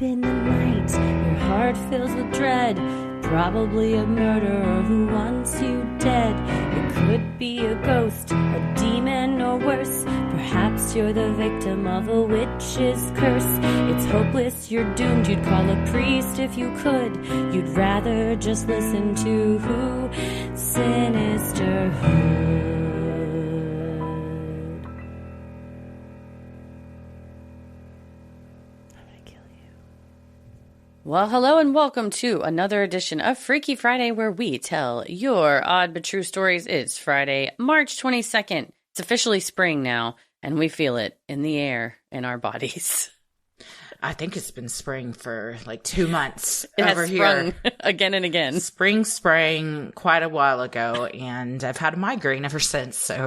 in the night, your heart fills with dread. Probably a murderer who wants you dead. It could be a ghost, a demon, or worse. Perhaps you're the victim of a witch's curse. It's hopeless, you're doomed. You'd call a priest if you could. You'd rather just listen to who? Sinisterhood. Well, hello and welcome to another edition of Freaky Friday, where we tell your odd but true stories. It's Friday, March 22nd. It's officially spring now, and we feel it in the air in our bodies. I think it's been spring for like 2 months it over has here. Again and again. Spring sprang quite a while ago, and I've had a migraine ever since. So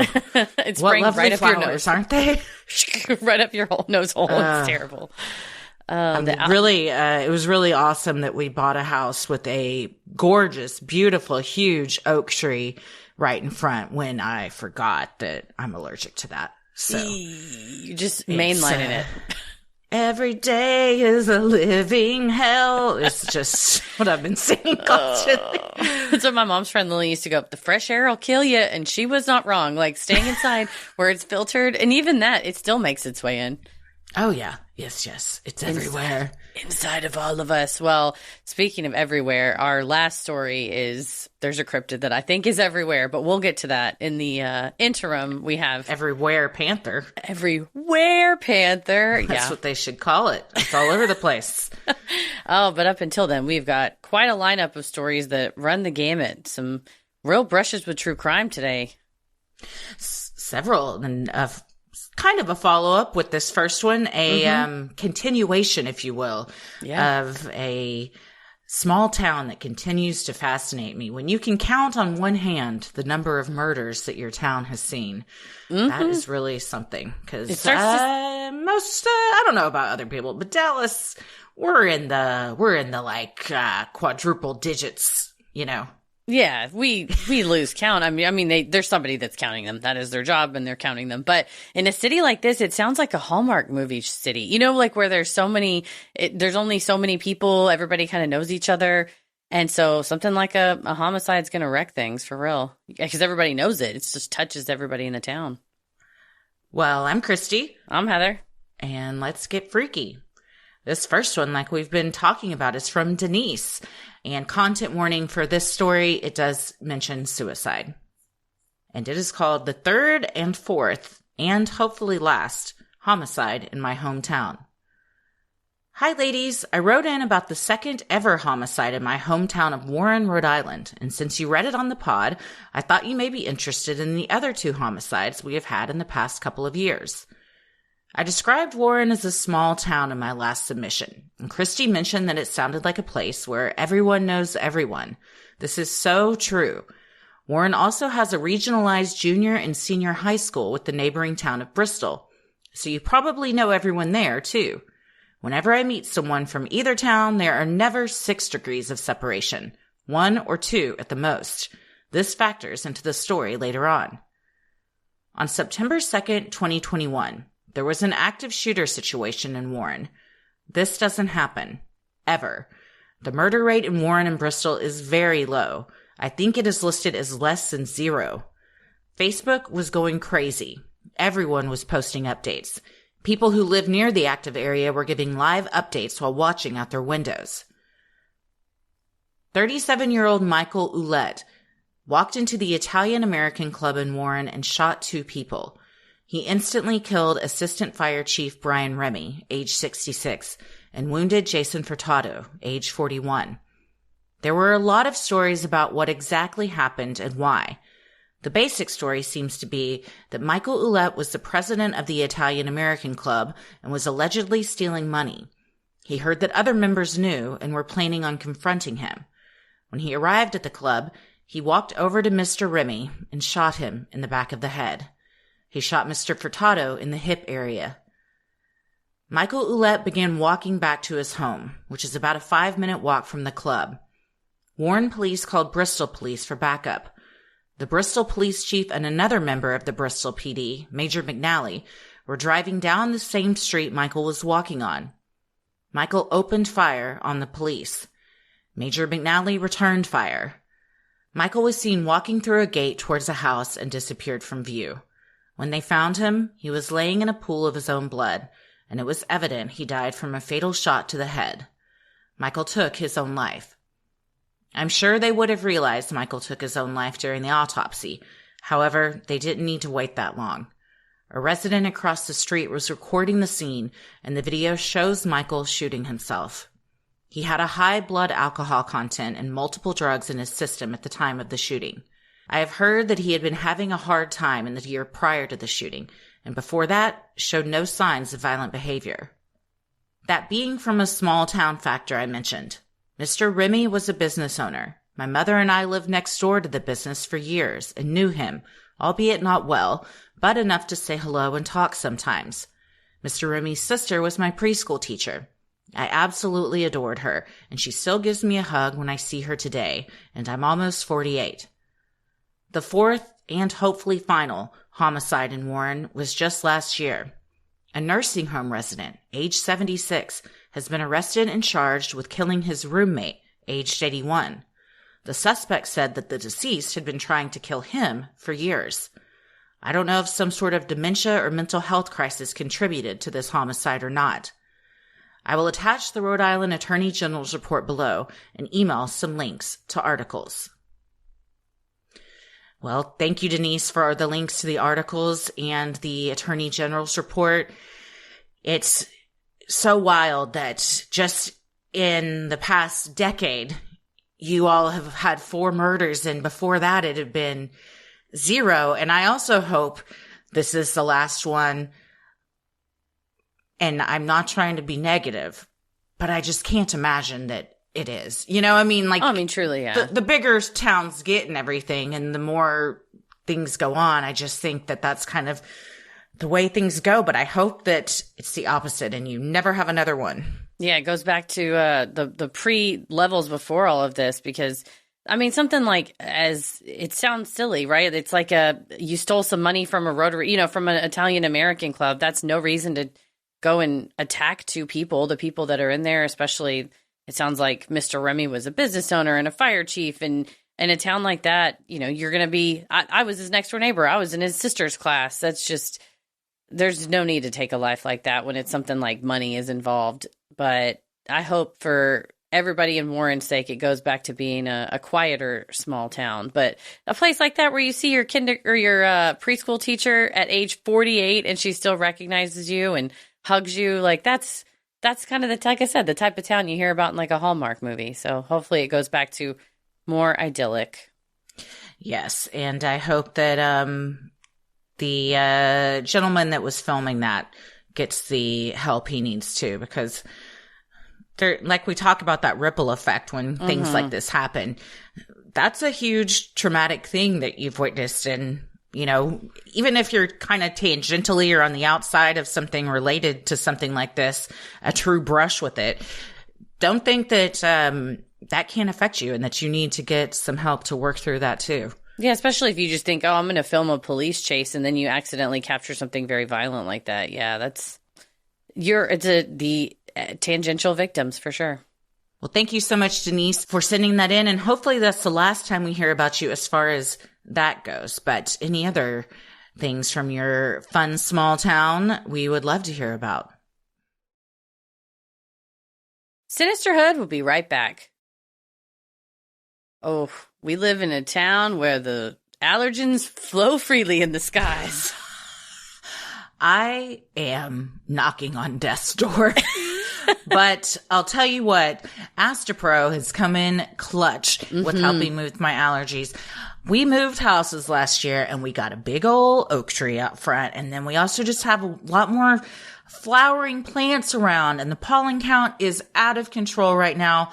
it's what spraying lovely right up flowers, your nose, aren't they? Right up your nose hole. It's terrible. It was really awesome that we bought a house with a gorgeous, beautiful, huge oak tree right in front when I forgot that I'm allergic to that. So you just mainlining it. Every day is a living hell. It's just what I've been singing constantly. That's what my mom's friend Lily used to go, the fresh air will kill you. And she was not wrong. Like staying inside where it's filtered. And even that, it still makes its way in. Oh, yeah. Yes. It's everywhere. Inside of all of us. Well, speaking of everywhere, our last story is there's a cryptid that I think is everywhere, but we'll get to that. In the interim, we have... Everywhere Panther. Everywhere Panther. That's what they should call it. It's all over the place. Oh, but up until then, we've got quite a lineup of stories that run the gamut. Some real brushes with true crime today. Several. And kind of a follow-up with this first one, a continuation, if you will, of a small town that continues to fascinate me. When you can count on one hand the number of murders that your town has seen, that is really something. Because I don't know about other people, but Dallas, we're in the like quadruple digits, you know. Yeah, we lose count. I mean, there's somebody that's counting them. That is their job, and they're counting them. But in a city like this, it sounds like a Hallmark movie city. You know, like where there's there's only so many people. Everybody kind of knows each other, and so something like a homicide's going to wreck things for real because everybody knows it. It just touches everybody in the town. Well, I'm Christy. I'm Heather, and let's get freaky. This first one, like we've been talking about, is from Denise. And content warning for this story, it does mention suicide. And it is called the third and fourth, and hopefully last, homicide in my hometown. Hi ladies, I wrote in about the second ever homicide in my hometown of Warren, Rhode Island. And since you read it on the pod, I thought you may be interested in the other two homicides we have had in the past couple of years. I described Warren as a small town in my last submission, and Christy mentioned that it sounded like a place where everyone knows everyone. This is so true. Warren also has a regionalized junior and senior high school with the neighboring town of Bristol, so you probably know everyone there, too. Whenever I meet someone from either town, there are never 6 degrees of separation, 1 or 2 at the most. This factors into the story later on. On September 2nd, 2021, there was an active shooter situation in Warren. This doesn't happen. Ever. The murder rate in Warren and Bristol is very low. I think it is listed as less than 0. Facebook was going crazy. Everyone was posting updates. People who live near the active area were giving live updates while watching out their windows. 37-year-old Michael Ouellette walked into the Italian-American club in Warren and shot 2 people. He instantly killed Assistant Fire Chief Brian Remy, age 66, and wounded Jason Furtado, age 41. There were a lot of stories about what exactly happened and why. The basic story seems to be that Michael Ouellette was the president of the Italian-American Club and was allegedly stealing money. He heard that other members knew and were planning on confronting him. When he arrived at the club, he walked over to Mr. Remy and shot him in the back of the head. He shot Mr. Furtado in the hip area. Michael Ouellette began walking back to his home, which is about a 5-minute walk from the club. Warren police called Bristol police for backup. The Bristol police chief and another member of the Bristol PD, Major McNally, were driving down the same street Michael was walking on. Michael opened fire on the police. Major McNally returned fire. Michael was seen walking through a gate towards a house and disappeared from view. When they found him, he was laying in a pool of his own blood, and it was evident he died from a fatal shot to the head. Michael took his own life. I'm sure they would have realized Michael took his own life during the autopsy. However, they didn't need to wait that long. A resident across the street was recording the scene, and the video shows Michael shooting himself. He had a high blood alcohol content and multiple drugs in his system at the time of the shooting. I have heard that he had been having a hard time in the year prior to the shooting, and before that, showed no signs of violent behavior. That being from a small town factor I mentioned. Mr. Remy was a business owner. My mother and I lived next door to the business for years and knew him, albeit not well, but enough to say hello and talk sometimes. Mr. Remy's sister was my preschool teacher. I absolutely adored her, and she still gives me a hug when I see her today, and I'm almost 48. The fourth, and hopefully final, homicide in Warren was just last year. A nursing home resident, age 76, has been arrested and charged with killing his roommate, aged 81. The suspect said that the deceased had been trying to kill him for years. I don't know if some sort of dementia or mental health crisis contributed to this homicide or not. I will attach the Rhode Island Attorney General's report below and email some links to articles. Well, thank you, Denise, for the links to the articles and the Attorney General's report. It's so wild that just in the past decade, you all have had 4 murders, and before that it had been 0. And I also hope this is the last one. And I'm not trying to be negative, but I just can't imagine that it is. You know, I mean, like, truly, yeah. The bigger towns get and everything, and the more things go on, I just think that that's kind of the way things go. But I hope that it's the opposite and you never have another one. Yeah, it goes back to the pre-levels before all of this, because I mean, something like, as it sounds silly, right? It's like you stole some money from a Rotary, from an Italian-American club. That's no reason to go and attack 2 people, the people that are in there, especially, it sounds like Mr. Remy was a business owner and a fire chief. And in a town like that, you're going to be, I was his next door neighbor. I was in his sister's class. That's just, there's no need to take a life like that when it's something like money is involved. But I hope for everybody in Warren's sake, it goes back to being a quieter small town. But a place like that where you see your preschool teacher at age 48 and she still recognizes you and hugs you, like that's kind of like I said, the type of town you hear about in like a Hallmark movie. So hopefully it goes back to more idyllic. Yes, and I hope that the gentleman that was filming that gets the help he needs too, because like we talk about that ripple effect when things like this happen. That's a huge traumatic thing that you've witnessed, and even if you're kind of tangentially or on the outside of something related to something like this, a true brush with it, don't think that that can't affect you and that you need to get some help to work through that too. Yeah, especially if you just think, I'm going to film a police chase and then you accidentally capture something very violent like that. Yeah, the tangential victims for sure. Well, thank you so much, Denise, for sending that in. And hopefully that's the last time we hear about you as far as that goes. But any other things from your fun small town, we would love to hear about. Sinisterhood will be right back. Oh, we live in a town where the allergens flow freely in the skies. I am knocking on death's door. But I'll tell you what, Astapro has come in clutch with helping me with my allergies. We moved houses last year and we got a big old oak tree out front. And then we also just have a lot more flowering plants around, and the pollen count is out of control right now.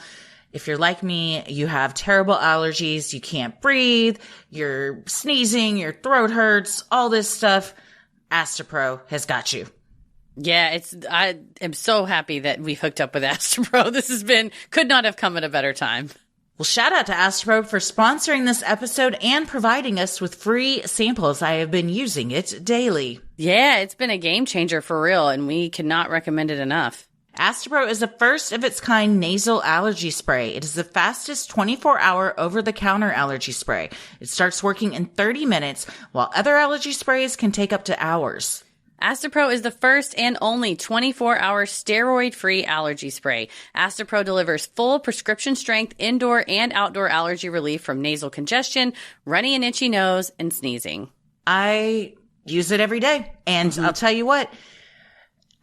If you're like me, you have terrible allergies. You can't breathe. You're sneezing. Your throat hurts. All this stuff. Astapro has got you. Yeah, I am so happy that we've hooked up with Astapro. This could not have come at a better time. Well, shout out to Astapro for sponsoring this episode and providing us with free samples. I have been using it daily. Yeah, it's been a game changer for real, and we cannot recommend it enough. Astepro is a first of its kind nasal allergy spray. It is the fastest 24-hour over-the-counter allergy spray. It starts working in 30 minutes, while other allergy sprays can take up to hours. Astepro is the first and only 24-hour steroid-free allergy spray. Astepro delivers full prescription-strength indoor and outdoor allergy relief from nasal congestion, runny and itchy nose, and sneezing. I use it every day, and I'll tell you what,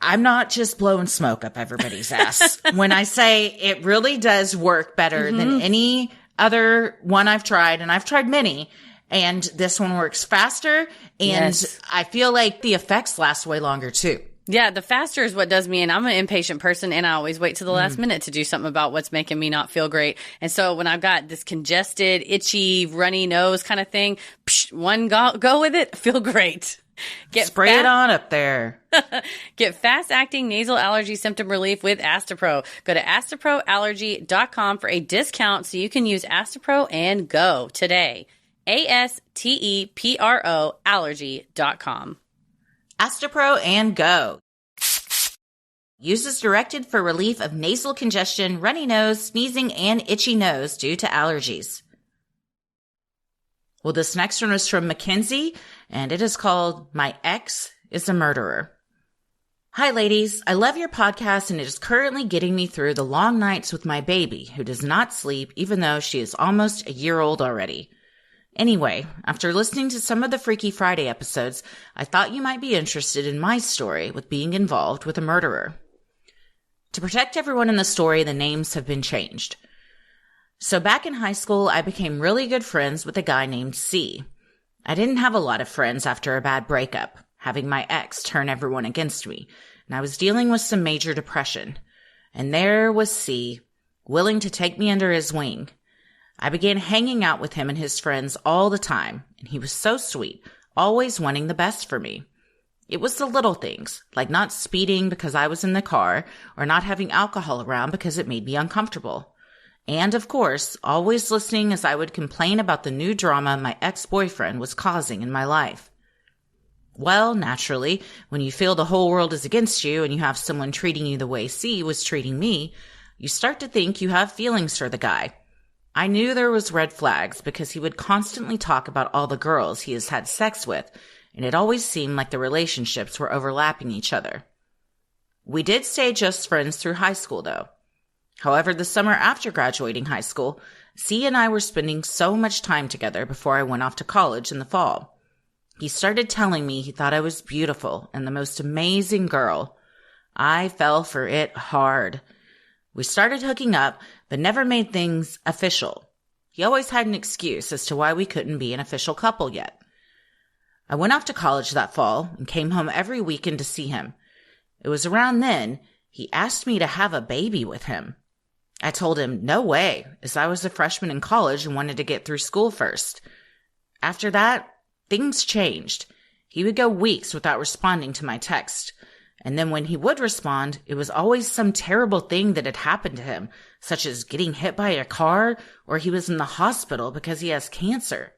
I'm not just blowing smoke up everybody's ass when I say it really does work better than any other one I've tried, and I've tried many, and this one works faster, and I feel like the effects last way longer too. Yeah, the faster is what does me, and I'm an impatient person, and I always wait to the last minute to do something about what's making me not feel great. And so when I've got this congested, itchy, runny nose kind of thing, one go with it, feel great. Spray it on up there. Get fast-acting nasal allergy symptom relief with Astepro. Go to asteproallergy.com for a discount so you can use Astepro and go today. ASTEPRO allergy.com. Astepro and go. Use as directed for relief of nasal congestion, runny nose, sneezing, and itchy nose due to allergies. Well, this next one is from Mackenzie, and it is called My Ex is a Murderer. Hi, ladies. I love your podcast, and it is currently getting me through the long nights with my baby, who does not sleep, even though she is almost a year old already. Anyway, after listening to some of the Freaky Friday episodes, I thought you might be interested in my story with being involved with a murderer. To protect everyone in the story, the names have been changed. So back in high school, I became really good friends with a guy named C. I didn't have a lot of friends after a bad breakup, having my ex turn everyone against me, and I was dealing with some major depression. And there was C, willing to take me under his wing. I began hanging out with him and his friends all the time, and he was so sweet, always wanting the best for me. It was the little things, like not speeding because I was in the car, or not having alcohol around because it made me uncomfortable. And, of course, always listening as I would complain about the new drama my ex-boyfriend was causing in my life. Well, naturally, when you feel the whole world is against you and you have someone treating you the way C was treating me, you start to think you have feelings for the guy. I knew there was red flags because he would constantly talk about all the girls he has had sex with, and it always seemed like the relationships were overlapping each other. We did stay just friends through high school, though. However, the summer after graduating high school, C and I were spending so much time together before I went off to college in the fall. He started telling me he thought I was beautiful and the most amazing girl. I fell for it hard. We started hooking up, but never made things official. He always had an excuse as to why we couldn't be an official couple yet. I went off to college that fall and came home every weekend to see him. It was around then he asked me to have a baby with him. I told him no way, as I was a freshman in college and wanted to get through school first. After that, things changed. He would go weeks without responding to my text. And then when he would respond, it was always some terrible thing that had happened to him, such as getting hit by a car or he was in the hospital because he has cancer.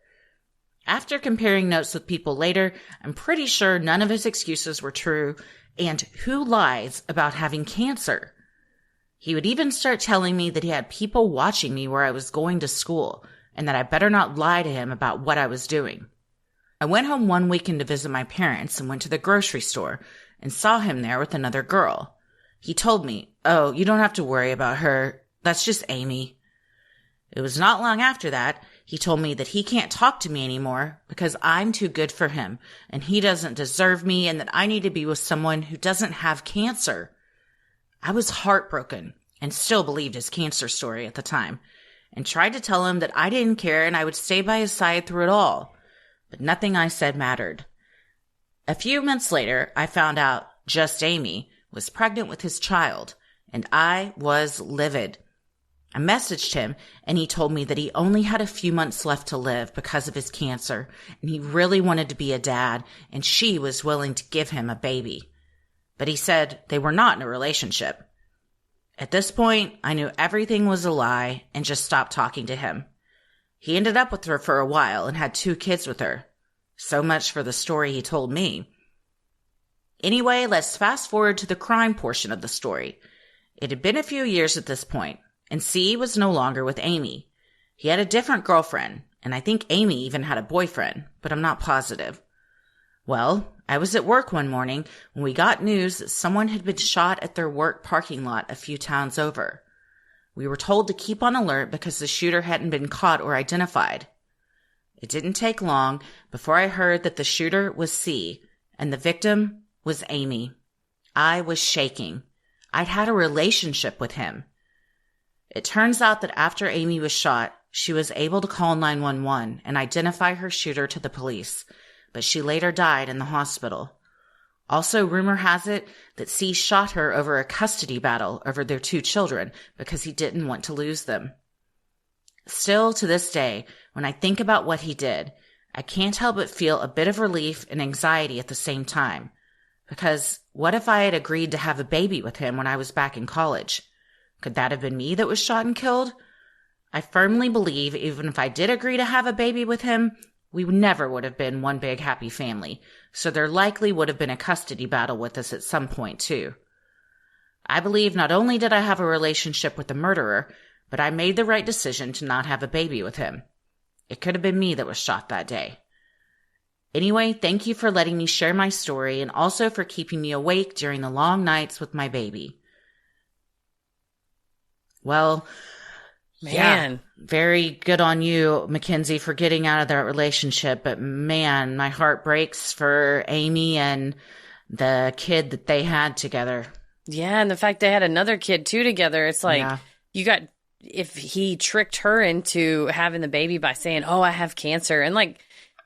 After comparing notes with people later, I'm pretty sure none of his excuses were true, and who lies about having cancer? He would even start telling me that he had people watching me where I was going to school, and that I better not lie to him about what I was doing. I went home one weekend to visit my parents and went to the grocery store and saw him there with another girl. He told me, "Oh, you don't have to worry about her. That's just Amy." It was not long after that he told me that he can't talk to me anymore because I'm too good for him and he doesn't deserve me and that I need to be with someone who doesn't have cancer. I was heartbroken and still believed his cancer story at the time and tried to tell him that I didn't care and I would stay by his side through it all. But nothing I said mattered. A few months later, I found out just Amy was pregnant with his child, and I was livid. I messaged him, and he told me that he only had a few months left to live because of his cancer, and he really wanted to be a dad, and she was willing to give him a baby. But he said they were not in a relationship. At this point, I knew everything was a lie and just stopped talking to him. He ended up with her for a while and had 2 kids with her. So much for the story he told me. Anyway, let's fast forward to the crime portion of the story. It had been a few years at this point, and C was no longer with Amy. He had a different girlfriend, and I think Amy even had a boyfriend, but I'm not positive. Well, I was at work one morning when we got news that someone had been shot at their work parking lot a few towns over. We were told to keep on alert because the shooter hadn't been caught or identified. It didn't take long before I heard that the shooter was C, and the victim was Amy. I was shaking. I'd had a relationship with him. It turns out that after Amy was shot, she was able to call 911 and identify her shooter to the police, but she later died in the hospital. Also, rumor has it that C shot her over a custody battle over their 2 children because he didn't want to lose them. Still, to this day, when I think about what he did, I can't help but feel a bit of relief and anxiety at the same time. Because what if I had agreed to have a baby with him when I was back in college? Could that have been me that was shot and killed? I firmly believe even if I did agree to have a baby with him, we never would have been one big happy family, so there likely would have been a custody battle with us at some point too. I believe not only did I have a relationship with the murderer, but I made the right decision to not have a baby with him. It could have been me that was shot that day. Anyway, thank you for letting me share my story and also for keeping me awake during the long nights with my baby. Well, Man. yeah, very good on you, Mackenzie, for getting out of that relationship. But man, my heart breaks for Amy and the kid that they had together. Yeah, and the fact they had another kid too together, it's like if he tricked her into having the baby by saying, "Oh, I have cancer," and like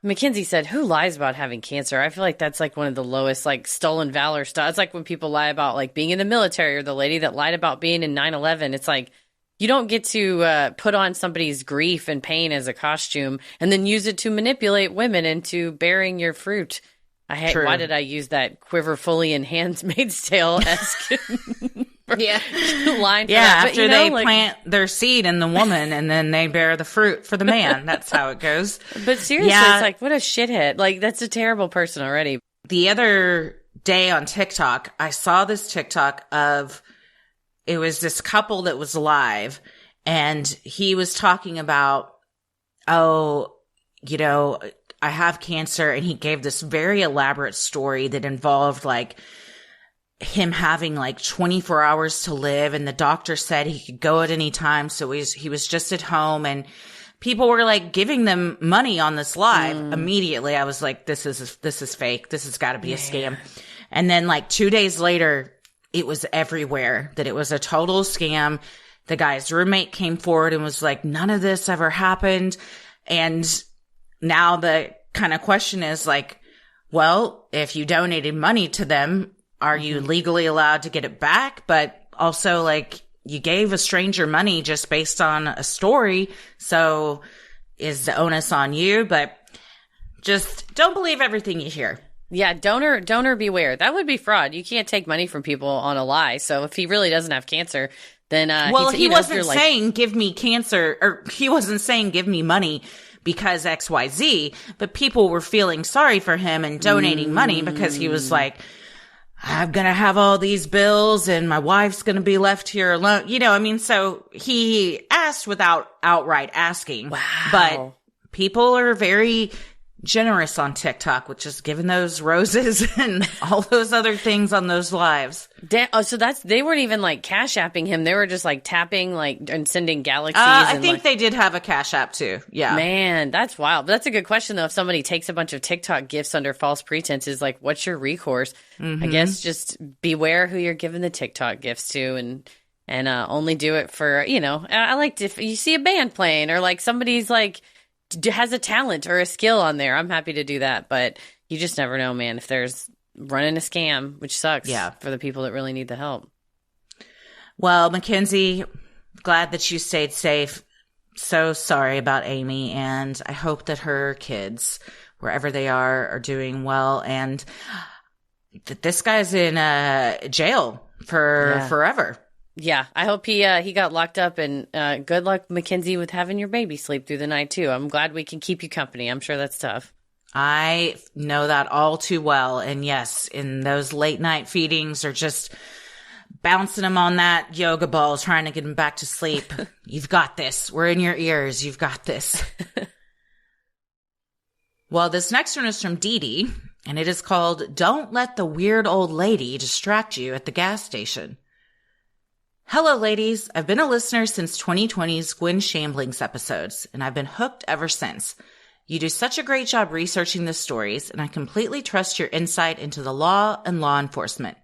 Mackenzie said, who lies about having cancer? I feel like that's like one of the lowest like stolen valor stuff. It's like when people lie about like being in the military, or the lady that lied about being in 9/11. It's like you don't get to put on somebody's grief and pain as a costume and then use it to manipulate women into bearing your fruit. Why did I use that quiver fully in Handmaid's Tale-esque line for that? But, after they plant their seed in the woman and then they bear the fruit for the man. That's how it goes. But seriously, it's like, what a shithead. Like, that's a terrible person already. The other day on TikTok, I saw this TikTok of, it was this couple that was live, and he was talking about, I have cancer, and he gave this very elaborate story that involved like him having like 24 hours to live, and the doctor said he could go at any time, so he was just at home, and people were like giving them money on this live. Immediately I was like, this is fake, this has got to be a scam. And then like 2 days later, it was everywhere that it was a total scam. The guy's roommate came forward and was like, none of this ever happened. And now the kind of question is like, well, if you donated money to them, are you legally allowed to get it back? But also, like, you gave a stranger money just based on a story. So is the onus on you? But just don't believe everything you hear. Yeah, donor beware. That would be fraud. You can't take money from people on a lie. So if he really doesn't have cancer, then he wasn't saying give me cancer, or he wasn't saying give me money because XYZ, but people were feeling sorry for him and donating money because he was like, I'm going to have all these bills and my wife's going to be left here alone. So he asked without outright asking. Wow. But people are very generous on TikTok with just giving those roses and all those other things on those lives. So they weren't even like cash apping him. They were just like tapping and sending galaxies. I think they did have a cash app too. Yeah. Man, that's wild. But that's a good question though. If somebody takes a bunch of TikTok gifts under false pretenses, like what's your recourse? I guess just beware who you're giving the TikTok gifts to, and only do it for, I like if you see a band playing or like somebody's like has a talent or a skill on there, I'm happy to do that. But you just never know, man, if there's running a scam, which sucks for the people that really need the help. Well, Mackenzie, glad that you stayed safe. So sorry about Amy, and I hope that her kids, wherever they are doing well, and that this guy's in jail for forever. Yeah, I hope he got locked up, and good luck, Mackenzie, with having your baby sleep through the night, too. I'm glad we can keep you company. I'm sure that's tough. I know that all too well. And yes, in those late night feedings are just bouncing him on that yoga ball, trying to get him back to sleep. You've got this. We're in your ears. You've got this. Well, this next one is from Dee Dee, and it is called Don't Let the Weird Old Lady Distract You at the Gas Station. Hello, ladies. I've been a listener since 2020's Gwen Shambling's episodes, and I've been hooked ever since. You do such a great job researching the stories, and I completely trust your insight into the law and law enforcement.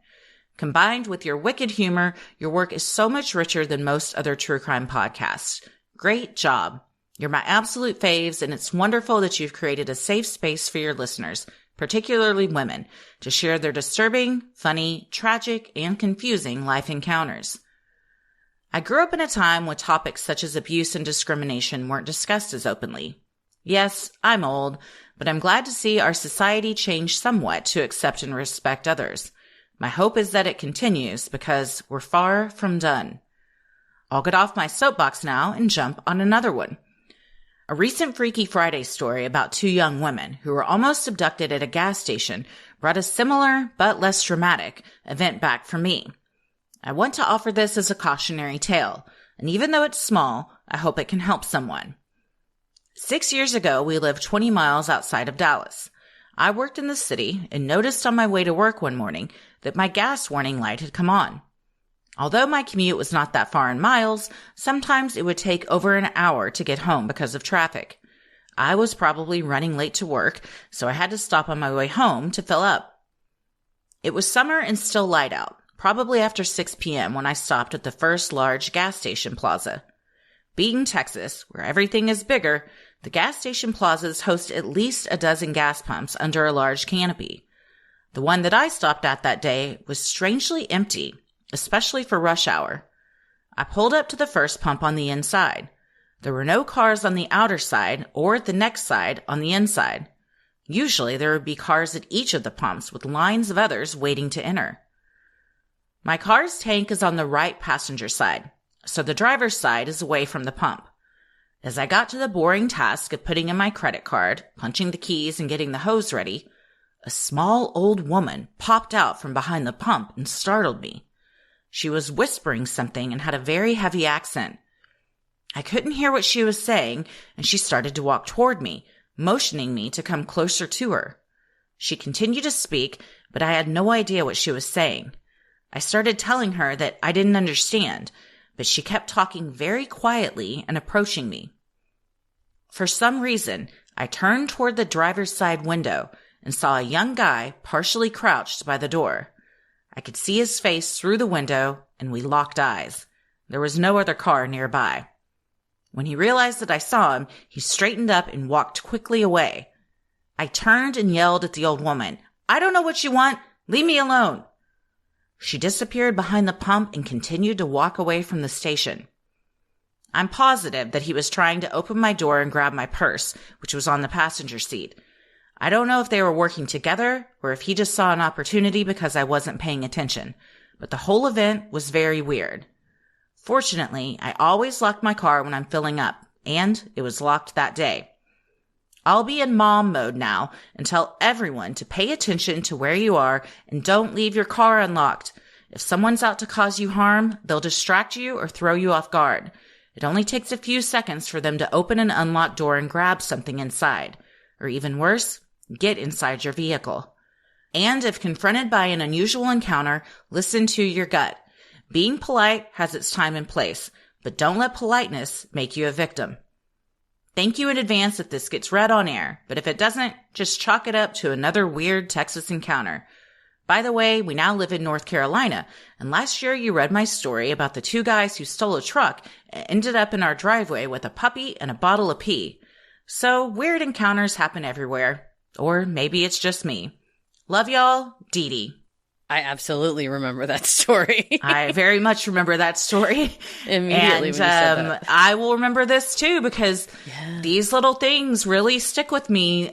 Combined with your wicked humor, your work is so much richer than most other true crime podcasts. Great job. You're my absolute faves, and it's wonderful that you've created a safe space for your listeners, particularly women, to share their disturbing, funny, tragic, and confusing life encounters. I grew up in a time when topics such as abuse and discrimination weren't discussed as openly. Yes, I'm old, but I'm glad to see our society change somewhat to accept and respect others. My hope is that it continues because we're far from done. I'll get off my soapbox now and jump on another one. A recent Freaky Friday story about two young women who were almost abducted at a gas station brought a similar, but less dramatic, event back for me. I want to offer this as a cautionary tale, and even though it's small, I hope it can help someone. 6 years ago, we lived 20 miles outside of Dallas. I worked in the city and noticed on my way to work one morning that my gas warning light had come on. Although my commute was not that far in miles, sometimes it would take over an hour to get home because of traffic. I was probably running late to work, so I had to stop on my way home to fill up. It was summer and still light out, probably after 6 p.m. when I stopped at the first large gas station plaza. Being Texas, where everything is bigger, the gas station plazas host at least a dozen gas pumps under a large canopy. The one that I stopped at that day was strangely empty, especially for rush hour. I pulled up to the first pump on the inside. There were no cars on the outer side or at the next side on the inside. Usually there would be cars at each of the pumps with lines of others waiting to enter. My car's tank is on the right passenger side, so the driver's side is away from the pump. As I got to the boring task of putting in my credit card, punching the keys, and getting the hose ready, a small old woman popped out from behind the pump and startled me. She was whispering something and had a very heavy accent. I couldn't hear what she was saying, and she started to walk toward me, motioning me to come closer to her. She continued to speak, but I had no idea what she was saying. I started telling her that I didn't understand, but she kept talking very quietly and approaching me. For some reason, I turned toward the driver's side window and saw a young guy partially crouched by the door. I could see his face through the window, and we locked eyes. There was no other car nearby. When he realized that I saw him, he straightened up and walked quickly away. I turned and yelled at the old woman, "I don't know what you want. Leave me alone." She disappeared behind the pump and continued to walk away from the station. I'm positive that he was trying to open my door and grab my purse, which was on the passenger seat. I don't know if they were working together or if he just saw an opportunity because I wasn't paying attention, but the whole event was very weird. Fortunately, I always lock my car when I'm filling up, and it was locked that day. I'll be in mom mode now and tell everyone to pay attention to where you are and don't leave your car unlocked. If someone's out to cause you harm, they'll distract you or throw you off guard. It only takes a few seconds for them to open an unlocked door and grab something inside. Or even worse, get inside your vehicle. And if confronted by an unusual encounter, listen to your gut. Being polite has its time and place, but don't let politeness make you a victim. Thank you in advance if this gets read on air, but if it doesn't, just chalk it up to another weird Texas encounter. By the way, we now live in North Carolina, and last year you read my story about the two guys who stole a truck and ended up in our driveway with a puppy and a bottle of pee. So weird encounters happen everywhere. Or maybe it's just me. Love y'all, Dee Dee. I absolutely remember that story. I very much remember that story. Immediately and, when you said that. I will remember this too because these little things really stick with me.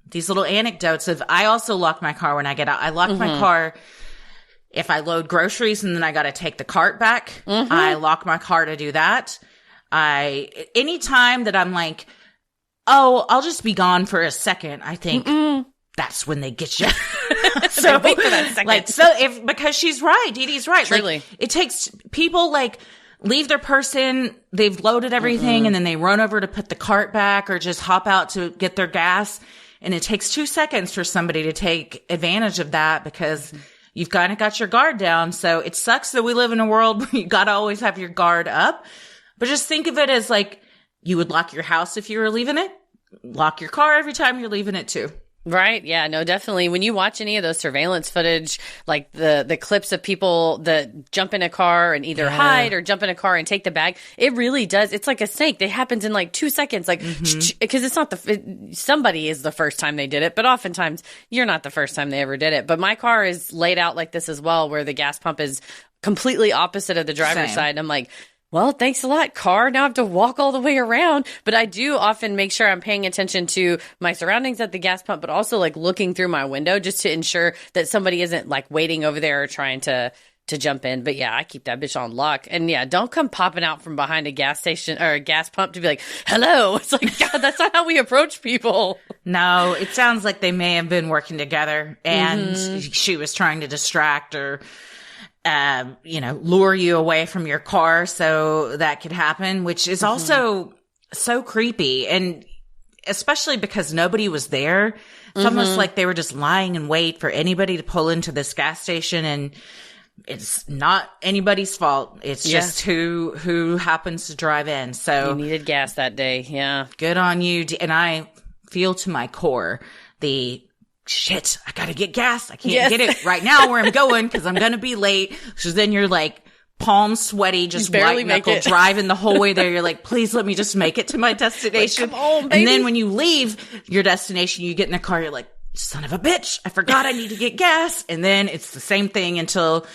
These little anecdotes of, I also lock my car when I get out. I lock my car if I load groceries and then I got to take the cart back. I lock my car to do that. Anytime that I'm like, oh, I'll just be gone for a second, I think, that's when they get you. So wait for that second. Like, because she's right. Dee Dee's right. Truly. Like, it takes people like leave their purse in, they've loaded everything, and then they run over to put the cart back or just hop out to get their gas. And it takes 2 seconds for somebody to take advantage of that because you've kind of got your guard down. So it sucks that we live in a world where you got to always have your guard up. But just think of it as like you would lock your house if you were leaving it. Lock your car every time you're leaving it too. Right. Yeah, no, definitely. When you watch any of those surveillance footage, like the clips of people that jump in a car and either hide or jump in a car and take the bag, it really does. It's like a snake. It happens in like 2 seconds, like, because it's not somebody is the first time they did it, but oftentimes you're not the first time they ever did it. But my car is laid out like this as well, where the gas pump is completely opposite of the driver's side. And I'm like, well, thanks a lot, car. Now I have to walk all the way around. But I do often make sure I'm paying attention to my surroundings at the gas pump, but also like looking through my window just to ensure that somebody isn't like waiting over there or trying to jump in. But yeah, I keep that bitch on lock. And yeah, don't come popping out from behind a gas station or a gas pump to be like, hello. It's like, God, that's not how we approach people. No, it sounds like they may have been working together and she was trying to distract or lure you away from your car so that could happen, which is also so creepy. And especially because nobody was there. It's almost like they were just lying in wait for anybody to pull into this gas station. And it's not anybody's fault. It's just who happens to drive in. So you needed gas that day. Yeah. Good on you. And I feel to my core the shit, I gotta get gas. I can't get it right now where I'm going because I'm gonna be late. So then you're like palm sweaty, just white knuckle driving the whole way there. You're like, please let me just make it to my destination. Like, come on, baby. And then when you leave your destination, you get in the car, you're like, son of a bitch, I forgot I need to get gas. And then it's the same thing until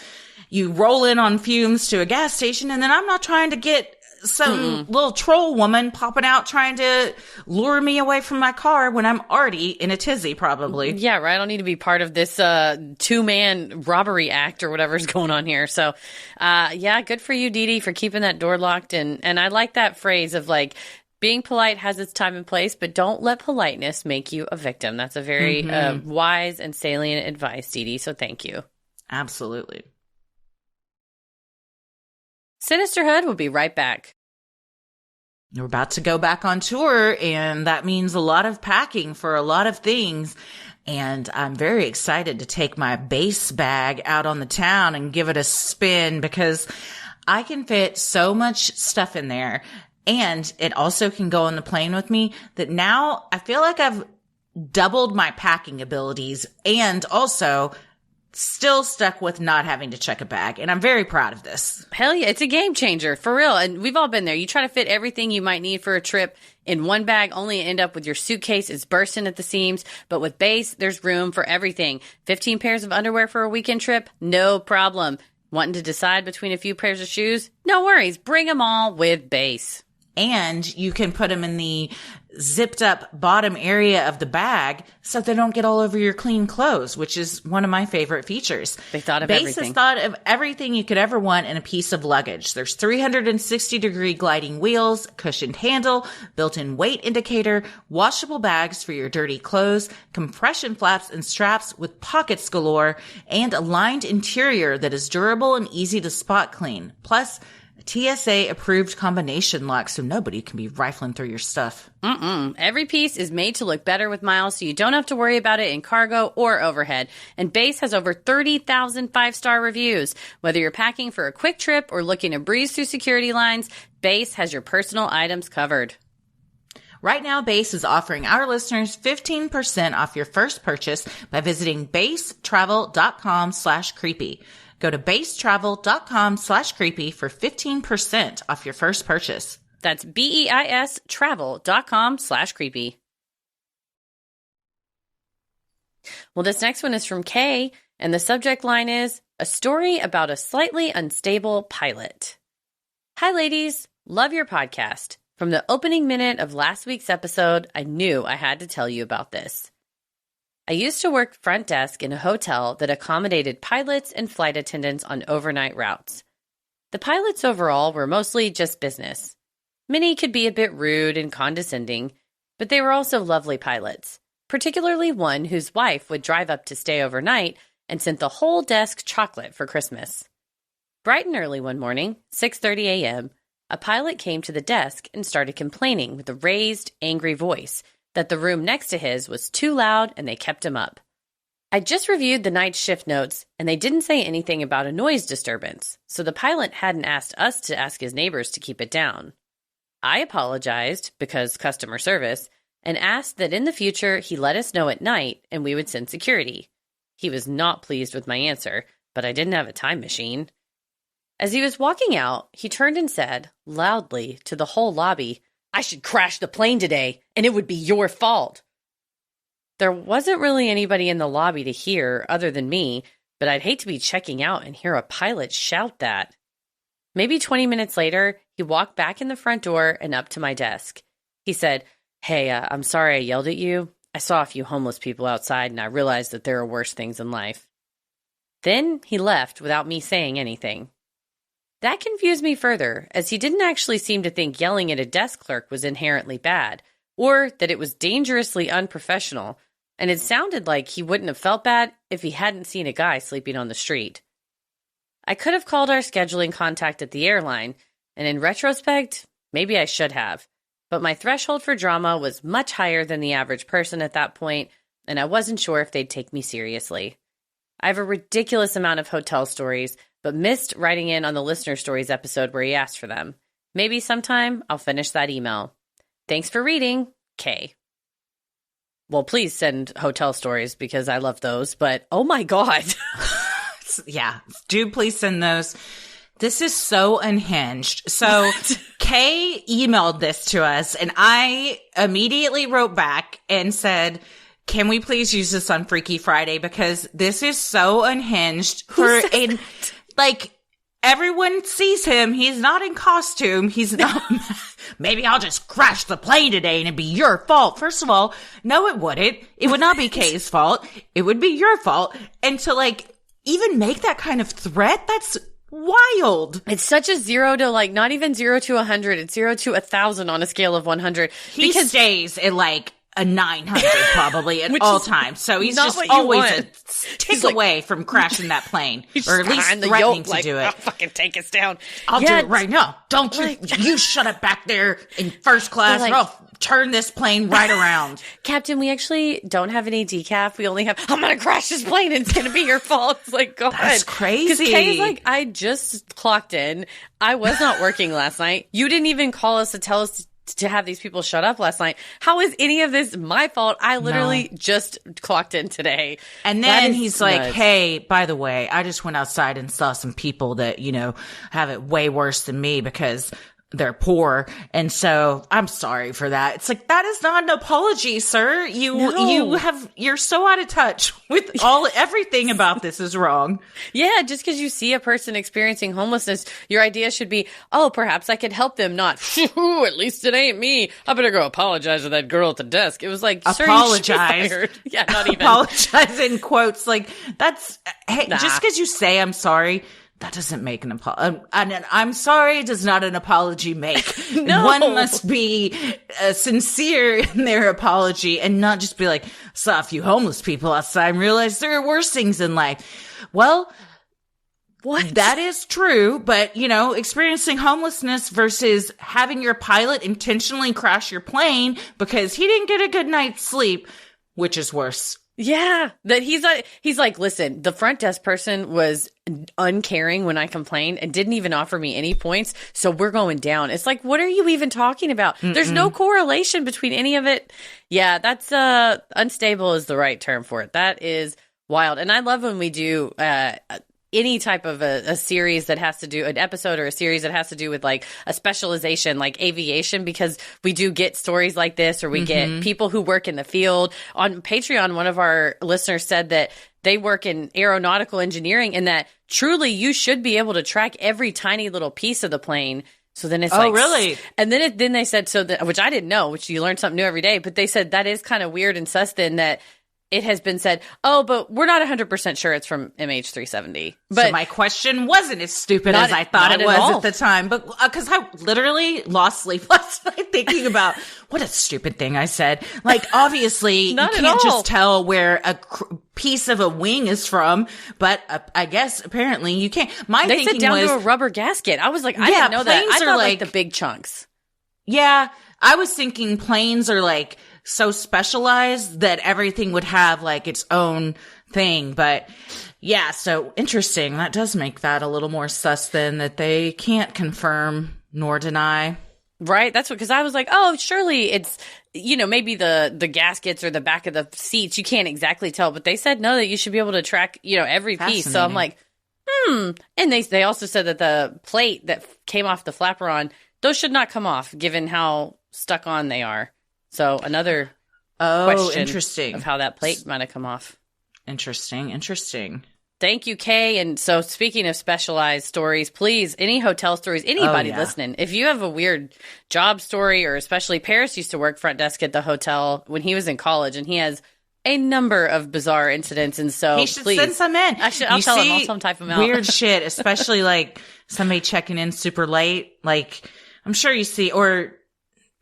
you roll in on fumes to a gas station. And then I'm not trying to get some little troll woman popping out trying to lure me away from my car when I'm already in a tizzy, probably. Yeah, right. I don't need to be part of this 2-man robbery act or whatever's going on here. So, yeah, good for you, Dee Dee, for keeping that door locked. And I like that phrase of like, being polite has its time and place, but don't let politeness make you a victim. That's a very wise and salient advice, Dee Dee. So thank you. Absolutely. Sinisterhood will be right back. We're about to go back on tour, and that means a lot of packing for a lot of things. And I'm very excited to take my base bag out on the town and give it a spin because I can fit so much stuff in there. And it also can go on the plane with me that now I feel like I've doubled my packing abilities and also still stuck with not having to check a bag. And I'm very proud of this. Hell yeah. It's a game changer for real. And we've all been there. You try to fit everything you might need for a trip in one bag, only end up with your suitcase is bursting at the seams. But with Base, there's room for everything. 15 pairs of underwear for a weekend trip? No problem. Wanting to decide between a few pairs of shoes? No worries. Bring them all with Base. And you can put them in the zipped up bottom area of the bag so they don't get all over your clean clothes, which is one of my favorite features. They thought of Base everything. has thought of everything you could ever want in a piece of luggage. There's 360-degree gliding wheels, cushioned handle, built-in weight indicator, washable bags for your dirty clothes, compression flaps and straps with pockets galore, and a lined interior that is durable and easy to spot clean. Plus, TSA approved combination lock so nobody can be rifling through your stuff. Every piece is made to look better with miles, so you don't have to worry about it in cargo or overhead. And Base has over 30,000 5-star reviews. Whether you're packing for a quick trip or looking to breeze through security lines, Base has your personal items covered. Right now, Base is offering our listeners 15% off your first purchase by visiting basetravel.com/creepy. Go to basetravel.com/creepy for 15% off your first purchase. That's BEIS travel.com/creepy. Well, this next one is from Kay, and the subject line is a story about a slightly unstable pilot. Hi, ladies. Love your podcast. From the opening minute of last week's episode, I knew I had to tell you about this. I used to work front desk in a hotel that accommodated pilots and flight attendants on overnight routes. The pilots overall were mostly just business. Many could be a bit rude and condescending, but they were also lovely pilots. particularly one whose wife would drive up to stay overnight and sent the whole desk chocolate for Christmas. Bright and early one morning, 6:30 a.m., a pilot came to the desk and started complaining with a raised, angry voice that the room next to his was too loud and they kept him up. I just reviewed the night shift notes, and they didn't say anything about a noise disturbance, so the pilot hadn't asked us to ask his neighbors to keep it down. I apologized, because customer service, and asked that in the future he let us know at night and we would send security. He was not pleased with my answer, but I didn't have a time machine. As he was walking out, he turned and said, loudly, to the whole lobby, "I should crash the plane today, and it would be your fault." There wasn't really anybody in the lobby to hear other than me, but I'd hate to be checking out and hear a pilot shout that. Maybe 20 minutes later, he walked back in the front door and up to my desk. He said, "Hey, I'm sorry I yelled at you. I saw a few homeless people outside and I realized that there are worse things in life." Then he left without me saying anything. That confused me further, as he didn't actually seem to think yelling at a desk clerk was inherently bad, or that it was dangerously unprofessional, and it sounded like he wouldn't have felt bad if he hadn't seen a guy sleeping on the street. I could have called our scheduling contact at the airline, and in retrospect, maybe I should have, but my threshold for drama was much higher than the average person at that point, and I wasn't sure if they'd take me seriously. I have a ridiculous amount of hotel stories, but missed writing in on the listener stories episode where he asked for them. Maybe sometime I'll finish that email. Thanks for reading, Kay. Well, please send hotel stories because I love those, but oh my God. Yeah, do please send those. This is so unhinged. So Kay emailed this to us and I immediately wrote back and said, can we please use this on Freaky Friday? Because this is so unhinged. Like, everyone sees him. He's not in costume. He's not. Maybe I'll just crash the plane today and it'd be your fault. First of all, no, it wouldn't. It would not be Kay's fault. It would be your fault. And to like even make that kind of threat, that's wild. It's such a 0 to like not even 0 to 100. It's 0 to 1,000 on a scale of 100. He stays at like a 900 probably at all times. So he's just always a tick away from crashing that plane, or at least threatening to do it. I'll fucking take us down. I'll do it right now. Don't you shut up back there in first class, or I'll turn this plane right around. Captain, we actually don't have any decaf. We only have, I'm going to crash this plane and it's going to be your fault. It's like, God. That's crazy. Because Kay's like, I just clocked in. I was not working last night. You didn't even call us to tell us to have these people shut up last night. How is any of this my fault? I literally just clocked in today. And then he's like, hey, by the way, I just went outside and saw some people that, you know, have it way worse than me because they're poor. And so I'm sorry for that. It's like, that is not an apology, sir. You're so out of touch with everything about this is wrong. Yeah. Just because you see a person experiencing homelessness, your idea should be, oh, perhaps I could help them. Not, at least it ain't me. I better go apologize to that girl at the desk. It was like, apologize. Sir, yeah, not even. Apologize in quotes. Like that's, hey, just because you say I'm sorry, that doesn't make an apology. I'm sorry does not an apology make. No. One must be sincere in their apology and not just be like, saw a few homeless people outside and realized there are worse things in life. Well, that is true, but, you know, experiencing homelessness versus having your pilot intentionally crash your plane because he didn't get a good night's sleep, which is worse. Yeah, that he's like, listen, the front desk person was uncaring when I complained and didn't even offer me any points. So we're going down. It's like, what are you even talking about? Mm-mm. There's no correlation between any of it. Yeah, that's unstable is the right term for it. That is wild. And I love when we do any type of a series that has to do an episode or a series that has to do with like a specialization like aviation, because we do get stories like this, or we get people who work in the field. On Patreon, one of our listeners said that they work in aeronautical engineering and that truly you should be able to track every tiny little piece of the plane. So then it's like, really? And then they said, which I didn't know, which you learn something new every day, but they said that is kind of weird and sus then that it has been said, oh, but we're not 100% sure it's from MH370. But so my question wasn't as stupid as I thought it was at the time, but because I literally lost sleep last night thinking about what a stupid thing I said. Like, obviously, you can't just tell where a piece of a wing is from, but I guess apparently you can't. They said down to a rubber gasket. I was like, I didn't know that. I thought like the big chunks. Yeah, I was thinking planes are like so specialized that everything would have like its own thing. But yeah, so interesting. That does make that a little more sus than that they can't confirm nor deny. Right. That's what, because I was like, oh, surely it's, maybe the gaskets or the back of the seats. You can't exactly tell. But they said no, that you should be able to track, every piece. So I'm like, And they also said that the plate that came off the flaperon, those should not come off given how stuck on they are. So another question interesting of how that plate might have come off. Interesting. Thank you, Kay. And so speaking of specialized stories, please, any hotel stories, anybody listening, if you have a weird job story, or especially Paris used to work front desk at the hotel when he was in college, and he has a number of bizarre incidents. And so he should please send some in. I'll tell him. I'll tell him type them out. Weird shit, especially like somebody checking in super late. Like I'm sure you see, or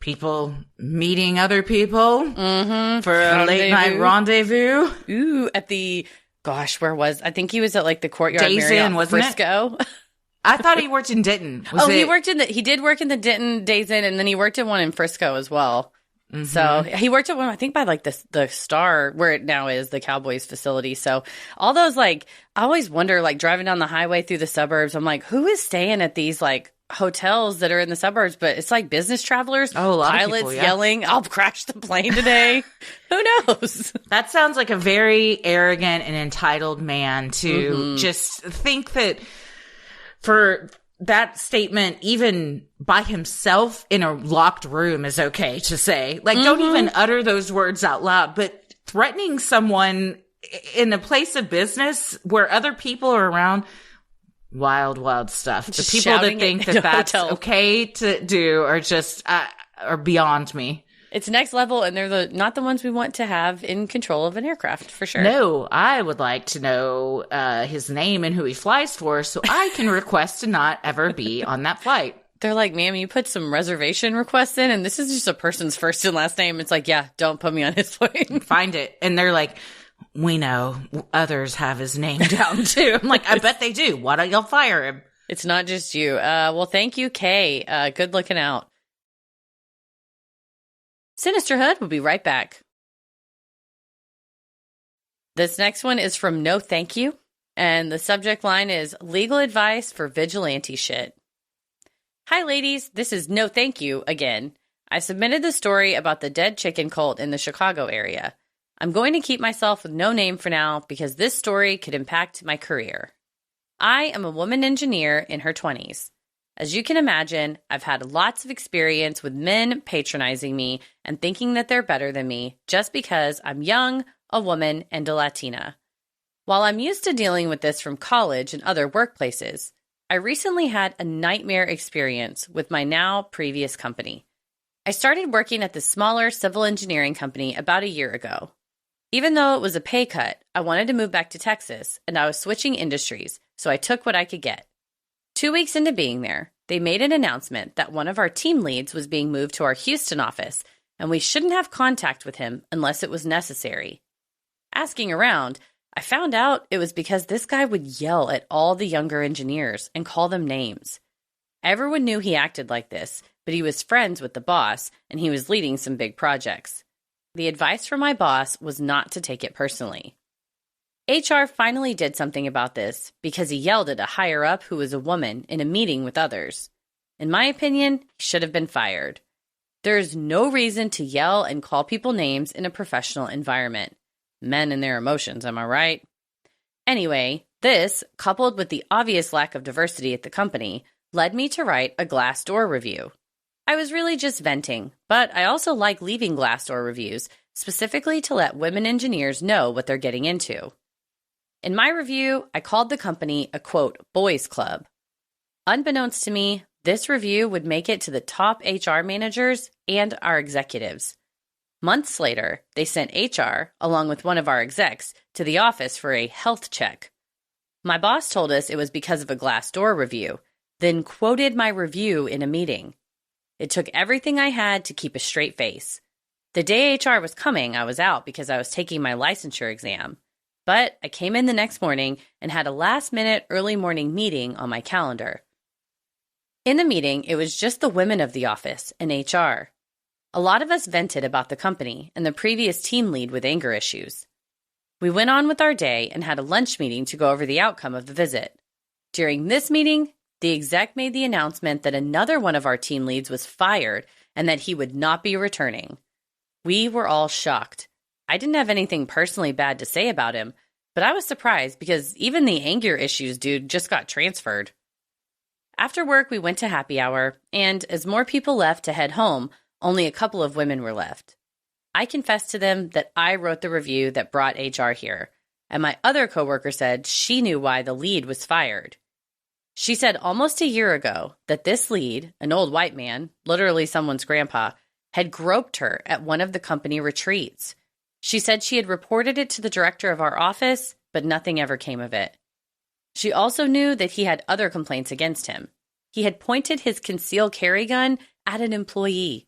people meeting other people for a late night rendezvous. Ooh, at the, I think he was at like the Courtyard Days Marriott Inn, wasn't Frisco. I thought he worked in Denton. He did work in the Denton Days Inn, and then he worked in one in Frisco as well. Mm-hmm. So he worked at one, I think, by like the Star, where it now is, the Cowboys facility. So all those, like, I always wonder, like, driving down the highway through the suburbs, I'm like, who is staying at these like hotels that are in the suburbs? But it's like business travelers, a lot pilots of people, yelling, I'll crash the plane today. Who knows? That sounds like a very arrogant and entitled man to just think that for that statement, even by himself in a locked room, is okay to say. Like, don't even utter those words out loud, but threatening someone in a place of business where other people are around, wild stuff. The people that think that that's okay to do are just are beyond me. It's next level, and they're not the ones we want to have in control of an aircraft, for sure. No, I would like to know his name and who he flies for, so I can request to not ever be on that flight. They're like, ma'am, you put some reservation requests in, and this is just a person's first and last name. It's like, yeah, don't put me on his plane. Find it. And they're like, we know others have his name down too. I'm like, I bet they do. Why don't y'all fire him? It's not just you. Well, thank you, Kay. Good looking out. Sinisterhood will be right back. This next one is from No Thank You, and the subject line is legal advice for vigilante shit. Hi, ladies. This is No Thank You again. I submitted the story about the dead chicken cult in the Chicago area. I'm going to keep myself with no name for now because this story could impact my career. I am a woman engineer in her 20s. As you can imagine, I've had lots of experience with men patronizing me and thinking that they're better than me just because I'm young, a woman, and a Latina. While I'm used to dealing with this from college and other workplaces, I recently had a nightmare experience with my now previous company. I started working at the smaller civil engineering company about a year ago. Even though it was a pay cut, I wanted to move back to Texas, and I was switching industries, so I took what I could get. 2 weeks into being there, they made an announcement that one of our team leads was being moved to our Houston office, and we shouldn't have contact with him unless it was necessary. Asking around, I found out it was because this guy would yell at all the younger engineers and call them names. Everyone knew he acted like this, but he was friends with the boss, and he was leading some big projects. The advice from my boss was not to take it personally. HR finally did something about this because he yelled at a higher-up who was a woman in a meeting with others. In my opinion, he should have been fired. There is no reason to yell and call people names in a professional environment. Men and their emotions, am I right? Anyway, this, coupled with the obvious lack of diversity at the company, led me to write a Glassdoor review. I was really just venting, but I also like leaving Glassdoor reviews, specifically to let women engineers know what they're getting into. In my review, I called the company a, quote, boys club. Unbeknownst to me, this review would make it to the top HR managers and our executives. Months later, they sent HR, along with one of our execs, to the office for a health check. My boss told us it was because of a Glassdoor review, then quoted my review in a meeting. It took everything I had to keep a straight face. The day HR was coming, I was out because I was taking my licensure exam. But I came in the next morning and had a last-minute early morning meeting on my calendar. In the meeting, it was just the women of the office and HR. A lot of us vented about the company and the previous team lead with anger issues. We went on with our day and had a lunch meeting to go over the outcome of the visit. During this meeting, the exec made the announcement that another one of our team leads was fired and that he would not be returning. We were all shocked. I didn't have anything personally bad to say about him, but I was surprised because even the anger issues dude just got transferred. After work, we went to happy hour, and as more people left to head home, only a couple of women were left. I confessed to them that I wrote the review that brought HR here, and my other coworker said she knew why the lead was fired. She said almost a year ago that this lead, an old white man, literally someone's grandpa, had groped her at one of the company retreats. She said she had reported it to the director of our office, but nothing ever came of it. She also knew that he had other complaints against him. He had pointed his concealed carry gun at an employee.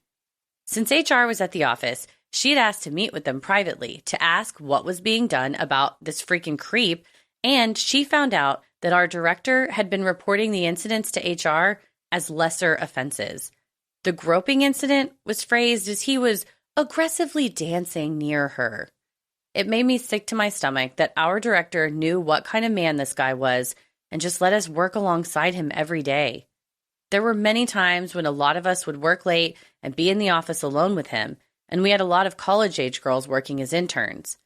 Since HR was at the office, she had asked to meet with them privately to ask what was being done about this freaking creep, and she found out that our director had been reporting the incidents to HR as lesser offenses. The groping incident was phrased as he was aggressively dancing near her. It made me sick to my stomach that our director knew what kind of man this guy was and just let us work alongside him every day. There were many times when a lot of us would work late and be in the office alone with him, and we had a lot of college-age girls working as interns.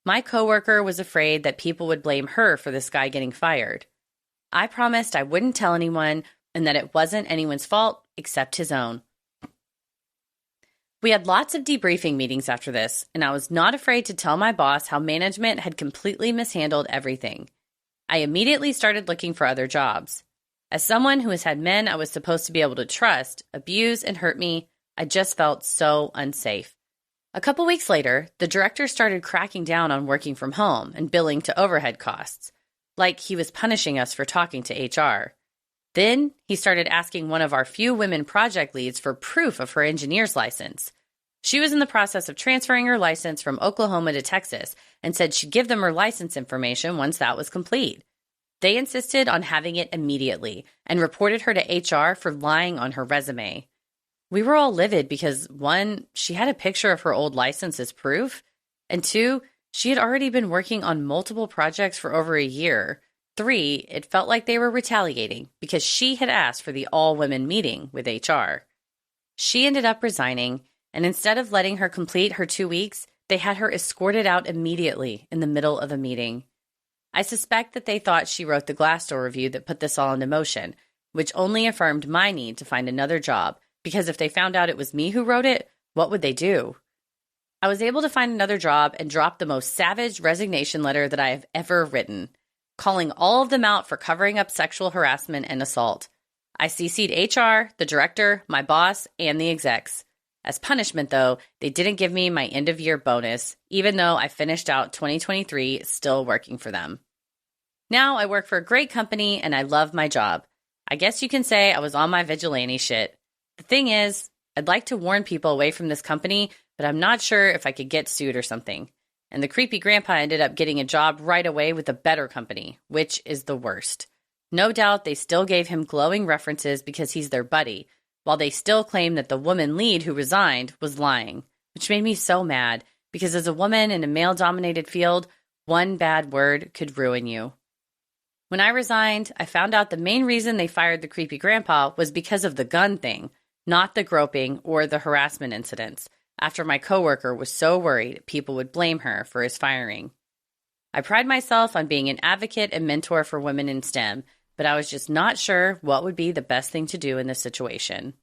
My coworker was afraid that people would blame her for this guy getting fired. I promised I wouldn't tell anyone and that it wasn't anyone's fault except his own. We had lots of debriefing meetings after this, and I was not afraid to tell my boss how management had completely mishandled everything. I immediately started looking for other jobs. As someone who has had men I was supposed to be able to trust abuse and hurt me, I just felt so unsafe. A couple weeks later, the director started cracking down on working from home and billing to overhead costs, like he was punishing us for talking to HR. Then he started asking one of our few women project leads for proof of her engineer's license. She was in the process of transferring her license from Oklahoma to Texas and said she'd give them her license information once that was complete. They insisted on having it immediately and reported her to HR for lying on her resume. We were all livid because, 1, she had a picture of her old license as proof, and 2, she had already been working on multiple projects for over a year. 3, it felt like they were retaliating because she had asked for the all-women meeting with HR. She ended up resigning, and instead of letting her complete her 2 weeks, they had her escorted out immediately in the middle of a meeting. I suspect that they thought she wrote the Glassdoor review that put this all into motion, which only affirmed my need to find another job, because if they found out it was me who wrote it, what would they do? I was able to find another job and drop the most savage resignation letter that I have ever written, calling all of them out for covering up sexual harassment and assault. I CC'd HR, the director, my boss, and the execs. As punishment, though, they didn't give me my end-of-year bonus, even though I finished out 2023 still working for them. Now I work for a great company and I love my job. I guess you can say I was on my vigilante shit. The thing is, I'd like to warn people away from this company, but I'm not sure if I could get sued or something. And the creepy grandpa ended up getting a job right away with a better company, which is the worst. No doubt they still gave him glowing references because he's their buddy, while they still claim that the woman lead who resigned was lying, which made me so mad because as a woman in a male-dominated field, one bad word could ruin you. When I resigned, I found out the main reason they fired the creepy grandpa was because of the gun thing, not the groping or the harassment incidents, after my coworker was so worried people would blame her for his firing. I pride myself on being an advocate and mentor for women in STEM, but I was just not sure what would be the best thing to do in this situation.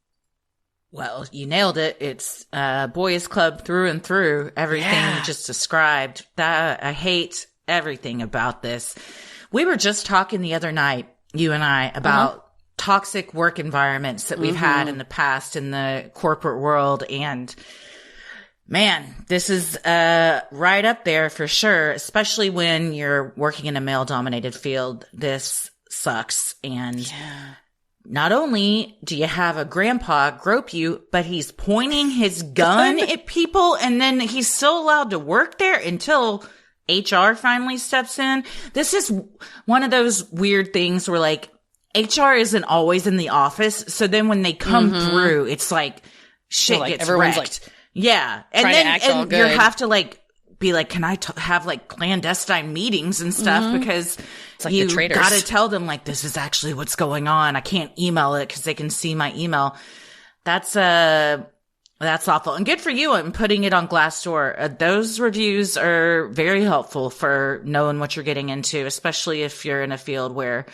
Well, you nailed it. It's boys club through and through. Everything you just described. I hate everything about this. We were just talking the other night, you and I, about toxic work environments that we've had in the past in the corporate world. And Man, this is right up there for sure, especially when you're working in a male-dominated field. This sucks. And not only do you have a grandpa grope you, but he's pointing his gun at people, and then he's still allowed to work there until HR finally steps in. This is one of those weird things where, like, HR isn't always in the office, so then when they come through, it's like shit gets everyone's wrecked. Like, yeah. And then you have to like be like, can I have like clandestine meetings and stuff? Because it's like you the traitors. got to tell them like, this is actually what's going on. I can't email it because they can see my email. That's awful. And good for you on putting it on Glassdoor. Those reviews are very helpful for knowing what you're getting into, especially if you're in a field where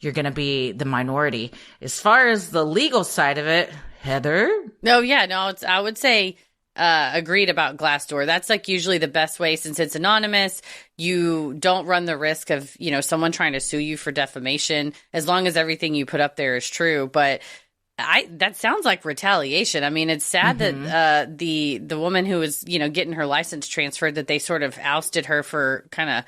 you're going to be the minority. As far as the legal side of it, Heather? I would say agreed about Glassdoor. That's like usually the best way, since it's anonymous. You don't run the risk of, someone trying to sue you for defamation, as long as everything you put up there is true. But that sounds like retaliation. I mean, it's sad that the woman who was, getting her license transferred, that they sort of ousted her for kind of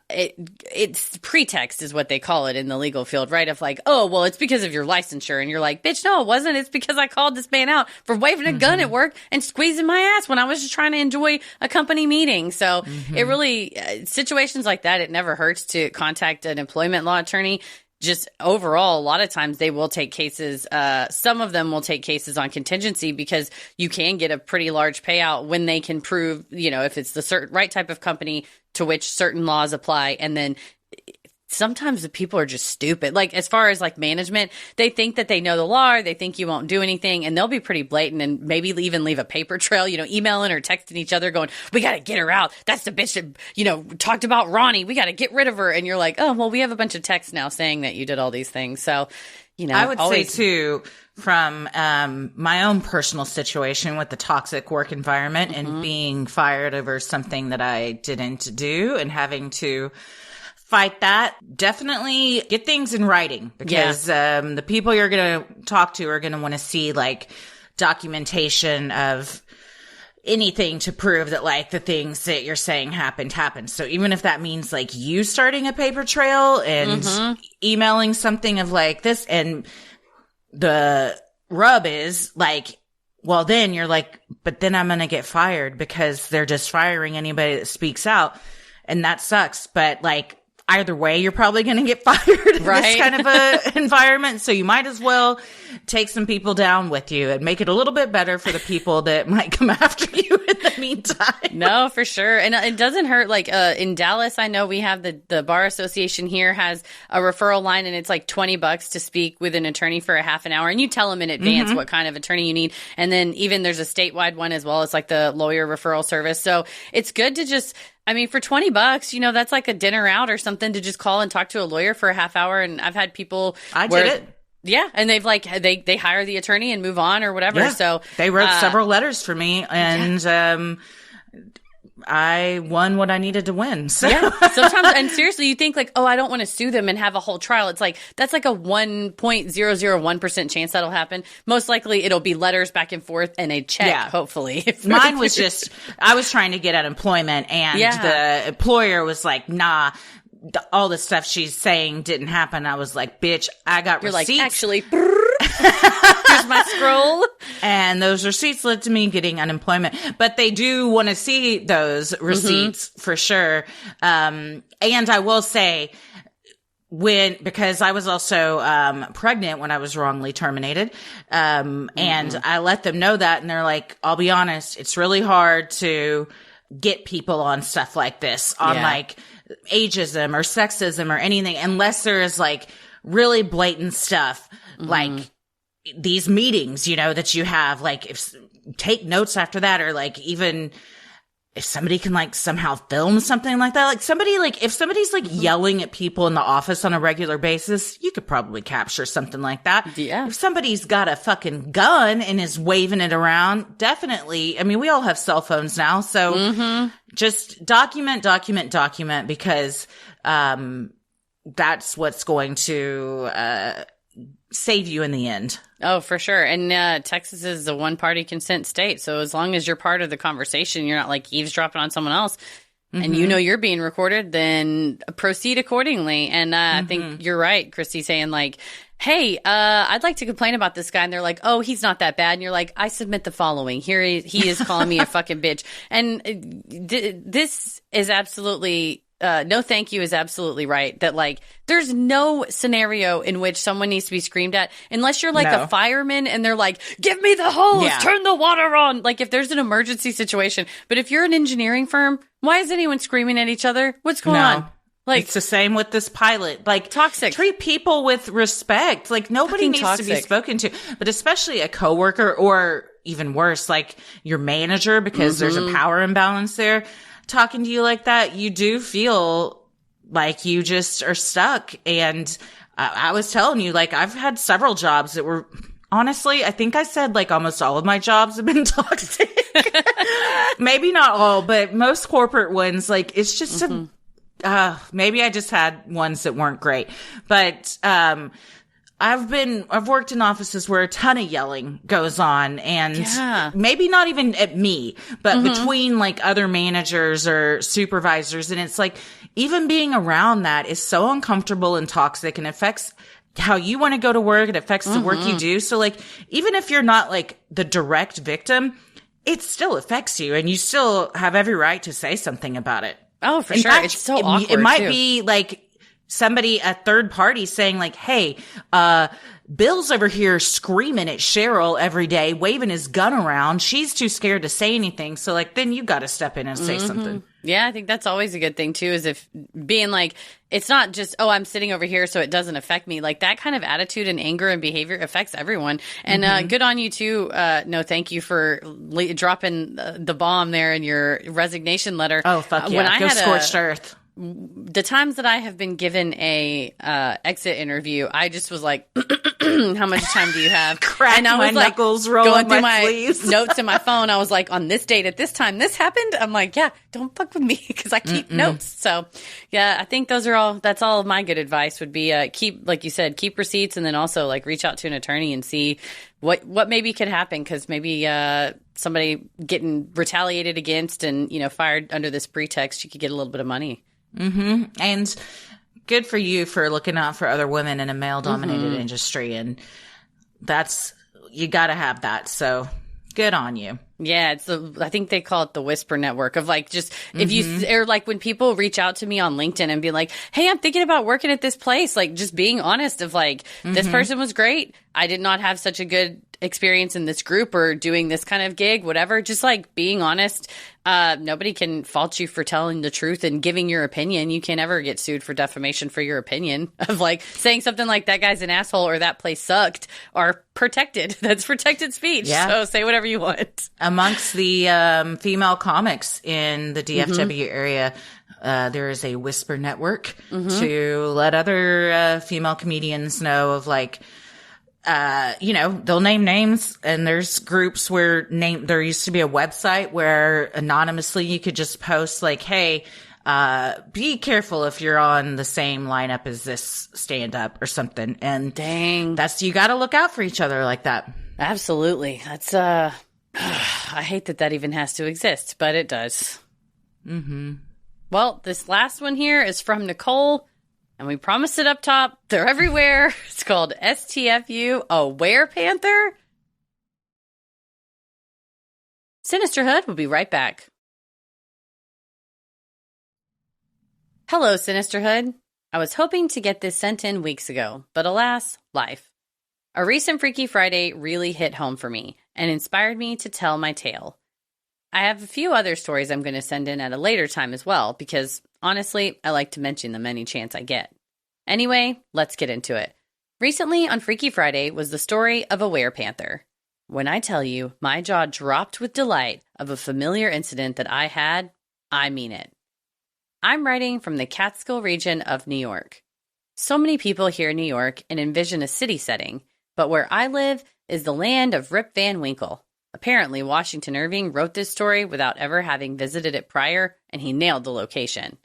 it's pretext is what they call it in the legal field, right? Of like, oh, well, it's because of your licensure. And you're like, bitch, no, it wasn't. It's because I called this man out for waving a gun at work and squeezing my ass when I was just trying to enjoy a company meeting. So it really, situations like that, it never hurts to contact an employment law attorney. Just overall, a lot of times they will take cases. Some of them will take cases on contingency, because you can get a pretty large payout when they can prove, if it's the right type of company to which certain laws apply. And then sometimes the people are just stupid. Like, as far as like management, they think that they know the law, or they think you won't do anything, and they'll be pretty blatant and maybe even leave a paper trail, emailing or texting each other going, we got to get her out. That's the bitch that, talked about Ronnie. We got to get rid of her. And you're like, oh, well, we have a bunch of texts now saying that you did all these things. So, I would say too, from my own personal situation with the toxic work environment and being fired over something that I didn't do and having to fight that, definitely get things in writing, because the people you're going to talk to are going to want to see like documentation of anything to prove that like the things that you're saying happened. So even if that means like you starting a paper trail and emailing something of like this, and the rub is like, well, then you're like, but then I'm going to get fired because they're just firing anybody that speaks out. And that sucks. But like, either way, you're probably going to get fired in this kind of a environment. So you might as well take some people down with you and make it a little bit better for the people that might come after you in the meantime. No, for sure. And it doesn't hurt. Like in Dallas, I know we have the Bar Association here has a referral line, and it's like $20 to speak with an attorney for a half an hour. And you tell them in advance what kind of attorney you need. And then even there's a statewide one as well. It's like the lawyer referral service. So it's good to just, I mean, for $20, that's like a dinner out or something, to just call and talk to a lawyer for a half hour. And I've had people did it. Yeah. And they've like, they hire the attorney and move on or whatever. Yeah. So they wrote several letters for me, and, I won what I needed to win. So. Yeah. Sometimes, and seriously, you think like, oh, I don't want to sue them and have a whole trial. It's like, that's like a 1.001% chance that'll happen. Most likely it'll be letters back and forth and a check, hopefully. Mine was just, I was trying to get unemployment, and the employer was like, nah, all the stuff she's saying didn't happen. I was like, bitch, I got receipts. Like, actually, here's my scroll. And those receipts led to me getting unemployment. But they do want to see those receipts for sure. And I will say, because I was also pregnant when I was wrongly terminated, and I let them know that, and they're like, I'll be honest, it's really hard to get people on stuff like this, on like ageism or sexism or anything, unless there is like really blatant stuff, like these meetings, that you have, like, if take notes after that, or like even if somebody can like somehow film something like that, like somebody, like if somebody's like yelling at people in the office on a regular basis, you could probably capture something like that. Yeah. If somebody's got a fucking gun and is waving it around, definitely. I mean, we all have cell phones now. So just document, because, that's what's going to, save you in the end. Oh, for sure. And Texas is a one-party consent state. So as long as you're part of the conversation, you're not like eavesdropping on someone else, and you know you're being recorded, then proceed accordingly. And I think you're right, Christy, saying like, hey, I'd like to complain about this guy. And they're like, oh, he's not that bad. And you're like, I submit the following. Here he is calling me a fucking bitch. And this is absolutely... no, thank you is absolutely right. That like, there's no scenario in which someone needs to be screamed at unless you're like a fireman and they're like, give me the hose, turn the water on. Like if there's an emergency situation. But if you're an engineering firm, why is anyone screaming at each other? What's going on? Like, it's the same with this pilot. Like, toxic. Treat people with respect. Like, nobody needs to be spoken to, but especially a coworker or even worse, like your manager, because there's a power imbalance there. Talking to you like that, you do feel like you just are stuck. And I was telling you, like, I've had several jobs that were, honestly, I think I said like almost all of my jobs have been toxic. Maybe not all, but most corporate ones, like, it's just maybe I just had ones that weren't great. But I've worked in offices where a ton of yelling goes on, and maybe not even at me, but between like other managers or supervisors. And it's like, even being around that is so uncomfortable and toxic, and affects how you want to go to work. It affects the work you do. So like, even if you're not like the direct victim, it still affects you, and you still have every right to say something about it. Oh, for sure. It's so awkward. It might be like somebody, a third party, saying like, hey, Bill's over here screaming at Cheryl every day, waving his gun around. She's too scared to say anything. So like, then you got to step in and say something. Yeah, I think that's always a good thing too, is if being like, it's not just, oh, I'm sitting over here so it doesn't affect me. Like that kind of attitude and anger and behavior affects everyone. And good on you too. No, thank you for dropping the bomb there in your resignation letter. Oh, fuck yeah. When I Go had scorched earth. The times that I have been given a exit interview, I just was like, how much time do you have? Crack and I was my like, knuckles, roll going through my my sleeves. notes in my phone. I was like, on this date at this time, this happened. I'm like, yeah, don't fuck with me, because I keep notes. So yeah, I think that's all of my good advice would be, keep, like you said, keep receipts, and then also like reach out to an attorney and see what maybe could happen. Cause maybe, somebody getting retaliated against and, fired under this pretext, you could get a little bit of money. And good for you for looking out for other women in a male dominated industry. And you got to have that. So good on you. Yeah, I think they call it the whisper network of like, just if you, or like when people reach out to me on LinkedIn and be like, hey, I'm thinking about working at this place, like just being honest of like, this person was great. I did not have such a good experience in this group or doing this kind of gig, whatever. Just like being honest. Nobody can fault you for telling the truth and giving your opinion. You can't ever get sued for defamation for your opinion of like saying something like that guy's an asshole or that place sucked are protected. That's protected speech. Yeah. So say whatever you want. Amongst the female comics in the DFW area, there is a whisper network to let other female comedians know of like, they'll name names, and there's groups where there used to be a website where anonymously you could just post like, hey, be careful if you're on the same lineup as this stand up or something. And dang, you got to look out for each other like that. Absolutely. That's, I hate that even has to exist, but it does. Well, this last one here is from Nicole. And we promised it up top. They're everywhere. It's called STFU, a WEREPANTHER. Sinisterhood will be right back. Hello, Sinisterhood. I was hoping to get this sent in weeks ago, but alas, life. A recent Freaky Friday really hit home for me and inspired me to tell my tale. I have a few other stories I'm going to send in at a later time as well, because honestly, I like to mention them any chance I get. Anyway, let's get into it. Recently on Freaky Friday was the story of a werepanther. When I tell you my jaw dropped with delight of a familiar incident that I had, I mean it. I'm writing from the Catskill region of New York. So many people hear New York and envision a city setting, but where I live is the land of Rip Van Winkle. Apparently, Washington Irving wrote this story without ever having visited it prior, and he nailed the location.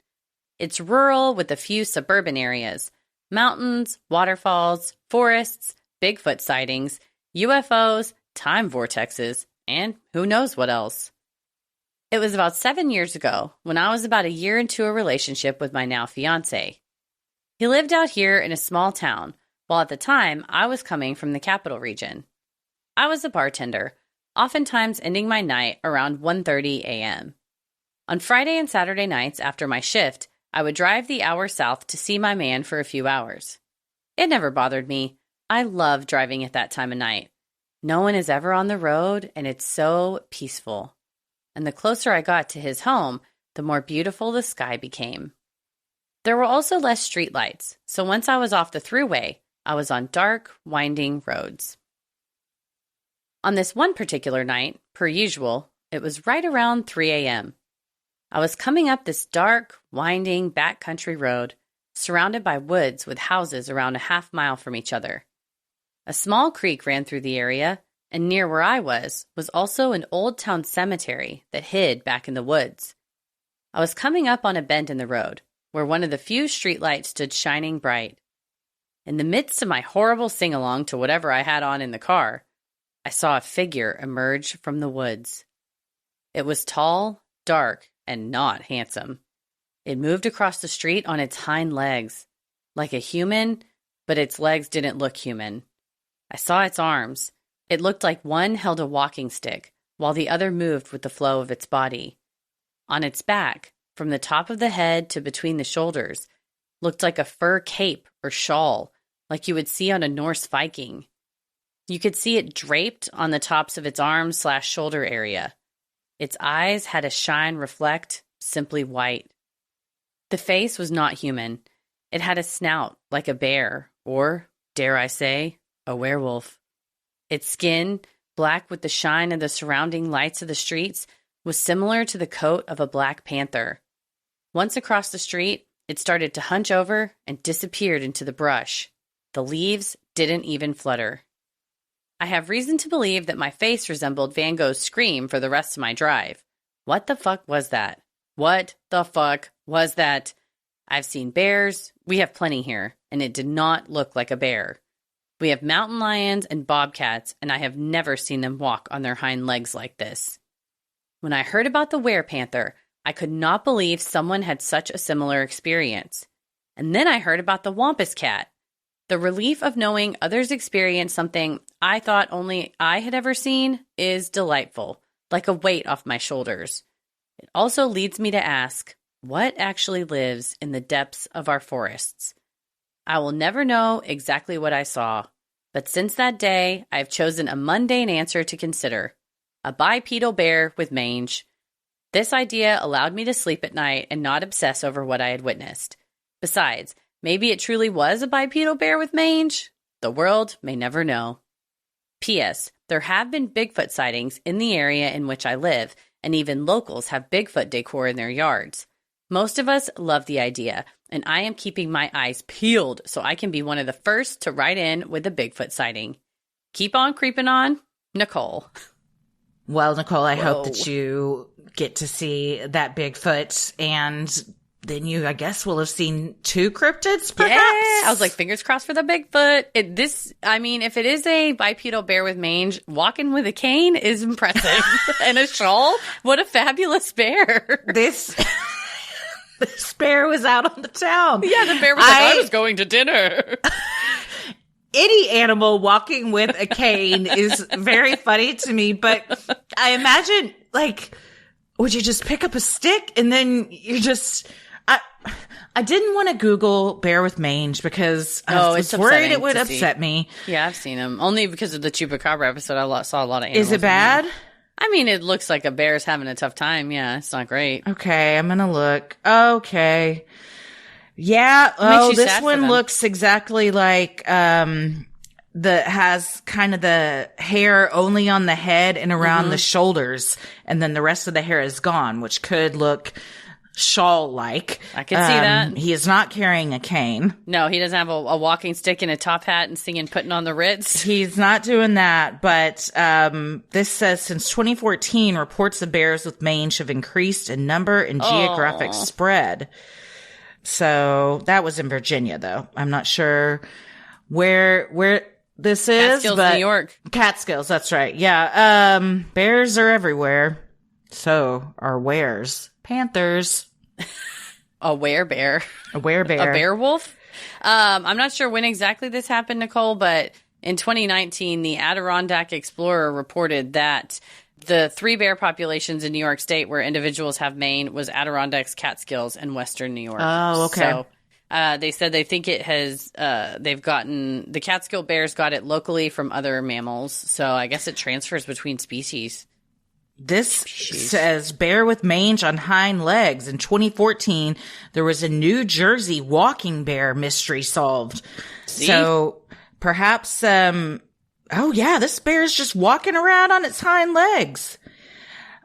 It's rural with a few suburban areas. Mountains, waterfalls, forests, Bigfoot sightings, UFOs, time vortexes, and who knows what else. It was about 7 years ago when I was about a year into a relationship with my now fiancé. He lived out here in a small town, while at the time I was coming from the capital region. I was a bartender, oftentimes ending my night around 1:30 a.m. On Friday and Saturday nights after my shift, I would drive the hour south to see my man for a few hours. It never bothered me. I love driving at that time of night. No one is ever on the road, and it's so peaceful. And the closer I got to his home, the more beautiful the sky became. There were also less streetlights, so once I was off the thruway, I was on dark, winding roads. On this one particular night, per usual, it was right around 3 a.m. I was coming up this dark, winding backcountry road, surrounded by woods with houses around a half-mile from each other. A small creek ran through the area, and near where I was also an old town cemetery that hid back in the woods. I was coming up on a bend in the road, where one of the few streetlights stood shining bright. In the midst of my horrible sing-along to whatever I had on in the car, I saw a figure emerge from the woods. It was tall, dark, and not handsome. It moved across the street on its hind legs, like a human, but its legs didn't look human. I saw its arms. It looked like one held a walking stick, while the other moved with the flow of its body. On its back, from the top of the head to between the shoulders, looked like a fur cape or shawl, like you would see on a Norse Viking. You could see it draped on the tops of its arms/shoulder area. Its eyes had a shine reflect, simply white. The face was not human. It had a snout like a bear, or, dare I say, a werewolf. Its skin, black with the shine of the surrounding lights of the streets, was similar to the coat of a black panther. Once across the street, it started to hunch over and disappeared into the brush. The leaves didn't even flutter. I have reason to believe that my face resembled Van Gogh's scream for the rest of my drive. What the fuck was that? What the fuck was that? I've seen bears. We have plenty here, and it did not look like a bear. We have mountain lions and bobcats, and I have never seen them walk on their hind legs like this. When I heard about the werepanther, I could not believe someone had such a similar experience. And then I heard about the wampus cat. The relief of knowing others experienced something I thought only I had ever seen is delightful, like a weight off my shoulders. It also leads me to ask, what actually lives in the depths of our forests? I will never know exactly what I saw, but since that day, I have chosen a mundane answer to consider: a bipedal bear with mange. This idea allowed me to sleep at night and not obsess over what I had witnessed. Besides, maybe it truly was a bipedal bear with mange. The world may never know. P.S. There have been Bigfoot sightings in the area in which I live, and even locals have Bigfoot decor in their yards. Most of us love the idea, and I am keeping my eyes peeled so I can be one of the first to write in with a Bigfoot sighting. Keep on creeping on, Nicole. Well, Nicole, I hope that you get to see that Bigfoot, and then you, I guess, will have seen 2 cryptids, perhaps? Yeah, I was like, fingers crossed for the Bigfoot. If it is a bipedal bear with mange, walking with a cane is impressive. And a shawl? What a fabulous bear. This bear was out on the town. Yeah, the bear was I was going to dinner. Any animal walking with a cane is very funny to me, but I imagine, would you just pick up a stick and then you just... I didn't want to Google bear with mange because I was worried it would upset me. Yeah, I've seen them. Only because of the Chupacabra episode, I saw a lot of animals. Is it bad? I mean, it looks like a bear's having a tough time. Yeah, it's not great. Okay, I'm going to look. Okay. Yeah. This one looks exactly like, has kind of the hair only on the head and around the shoulders. And then the rest of the hair is gone, which could look shawl-like. I could see that. He is not carrying a cane. No, he doesn't have a walking stick and a top hat and singing Putting on the Ritz. He's not doing that, but this says since 2014, reports of bears with mange have increased in number and geographic spread. So that was in Virginia, though. I'm not sure where this is. Catskills, but New York. Catskills, that's right. Yeah. Bears are everywhere. So are weres. Panthers. A werebear. A werebear. A werewolf? I'm not sure when exactly this happened, Nicole, but in 2019, the Adirondack Explorer reported that the 3 bear populations in New York State where individuals have Maine was Adirondacks, Catskills, and Western New York. Oh, okay. So they said they think it has, the Catskill bears got it locally from other mammals. So I guess it transfers between species. This says bear with mange on hind legs. In 2014, there was a New Jersey walking bear mystery solved. See? So perhaps, oh yeah, this bear is just walking around on its hind legs.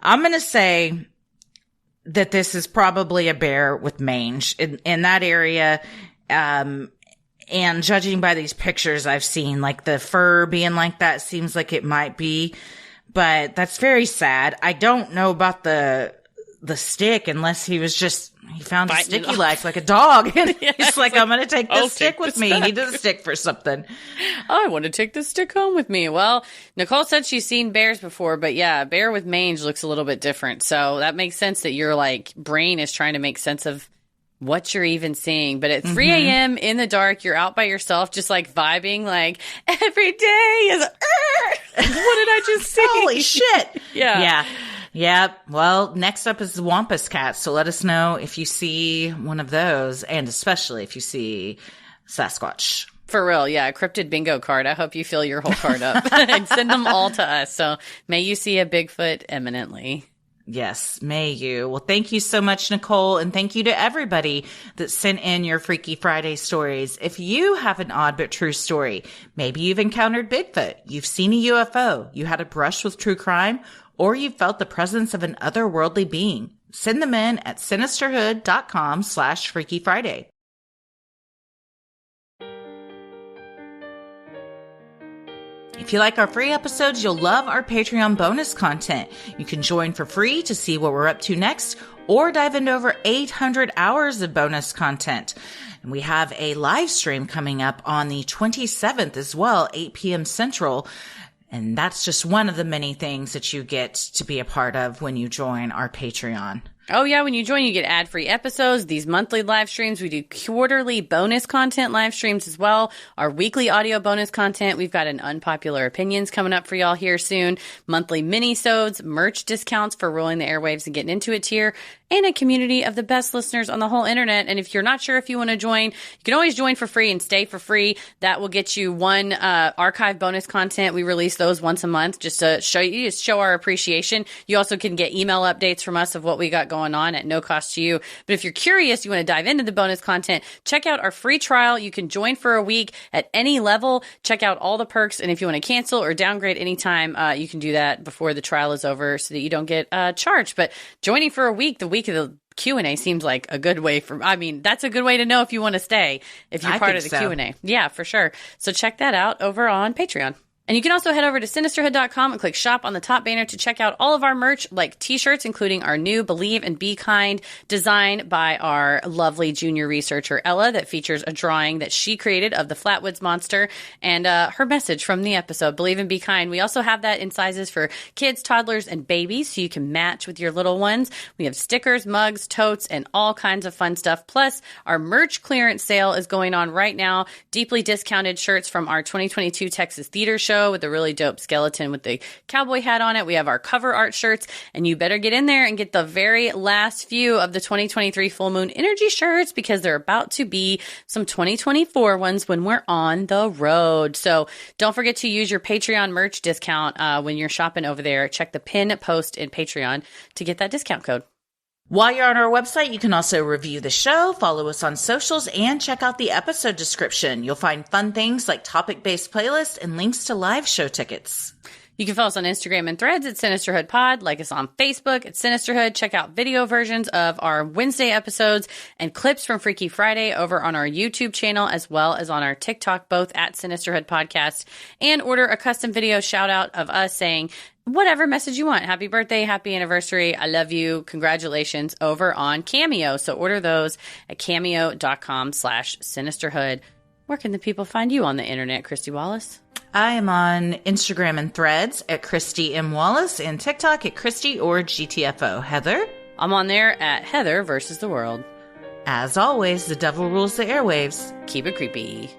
I'm going to say that this is probably a bear with mange in that area. And judging by these pictures I've seen, like the fur being like that seems like it might be. But that's very sad. I don't know about the stick unless he found a stick he likes, like a dog. And Yeah, he's like, I'm going to take this stick take with this me. back. He needed a stick for something. I want to take this stick home with me. Well, Nicole said she's seen bears before, but yeah, a bear with mange looks a little bit different. So that makes sense that your brain is trying to make sense of what you're even seeing. But at 3 a.m. in the dark, you're out by yourself, just vibing, every day is, what did I just see? Holy shit. Yeah. Yeah. Well, next up is the Wampus cat. So let us know if you see one of those, and especially if you see Sasquatch. For real, yeah, a cryptid bingo card. I hope you fill your whole card up and send them all to us. So may you see a Bigfoot imminently. Yes, may you. Well, thank you so much, Nicole, and thank you to everybody that sent in your Freaky Friday stories. If you have an odd but true story, maybe you've encountered Bigfoot, you've seen a UFO, you had a brush with true crime, or you felt the presence of an otherworldly being, send them in at sinisterhood.com/Freaky Friday. If you like our free episodes, you'll love our Patreon bonus content. You can join for free to see what we're up to next, or dive into over 800 hours of bonus content. And we have a live stream coming up on the 27th as well, 8 p.m. Central. And that's just one of the many things that you get to be a part of when you join our Patreon. Oh, yeah. When you join, you get ad-free episodes, these monthly live streams. We do quarterly bonus content live streams as well. Our weekly audio bonus content. We've got an Unpopular Opinions coming up for y'all here soon. Monthly mini-sodes, merch discounts for rolling the airwaves and getting into it tier, and a community of the best listeners on the whole internet. And if you're not sure if you want to join, you can always join for free and stay for free. That will get you one archive bonus content. We release those once a month just to show our appreciation. You also can get email updates from us of what we got going on at no cost to you. But if you're curious, you want to dive into the bonus content, check out our free trial. You can join for a week at any level. Check out all the perks. And if you want to cancel or downgrade anytime, you can do that before the trial is over so that you don't get charged. But joining for a week, the week of the Q&A seems like a good way that's a good way to know if you want to stay, if you're part of the Q&A. Yeah, for sure. So check that out over on Patreon. And you can also head over to Sinisterhood.com and click shop on the top banner to check out all of our merch, like t-shirts, including our new Believe and Be Kind design by our lovely junior researcher, Ella, that features a drawing that she created of the Flatwoods Monster and her message from the episode, Believe and Be Kind. We also have that in sizes for kids, toddlers, and babies, so you can match with your little ones. We have stickers, mugs, totes, and all kinds of fun stuff. Plus, our merch clearance sale is going on right now. Deeply discounted shirts from our 2022 Texas Theater Show with a really dope skeleton with the cowboy hat on it. We have our cover art shirts, and you better get in there and get the very last few of the 2023 Full Moon Energy shirts because they're about to be some 2024 ones when we're on the road. So don't forget to use your Patreon merch discount when you're shopping over there. Check the pin post in Patreon to get that discount code. While you're on our website, you can also review the show, follow us on socials, and check out the episode description. You'll find fun things like topic-based playlists and links to live show tickets. You can follow us on Instagram and Threads at Sinisterhood Pod, like us on Facebook at Sinisterhood, check out video versions of our Wednesday episodes and clips from Freaky Friday over on our YouTube channel, as well as on our TikTok, both at Sinisterhood Podcast, and order a custom video shout out of us saying, whatever message you want. Happy birthday, happy anniversary, I love you, congratulations over on Cameo. So order those at cameo.com/Sinisterhood. Where can the people find you on the internet, Christy Wallace? I am on Instagram and Threads at Christy M. Wallace and TikTok at Christy or GTFO. Heather? I'm on there at Heather versus the World. As always, the devil rules the airwaves. Keep it creepy.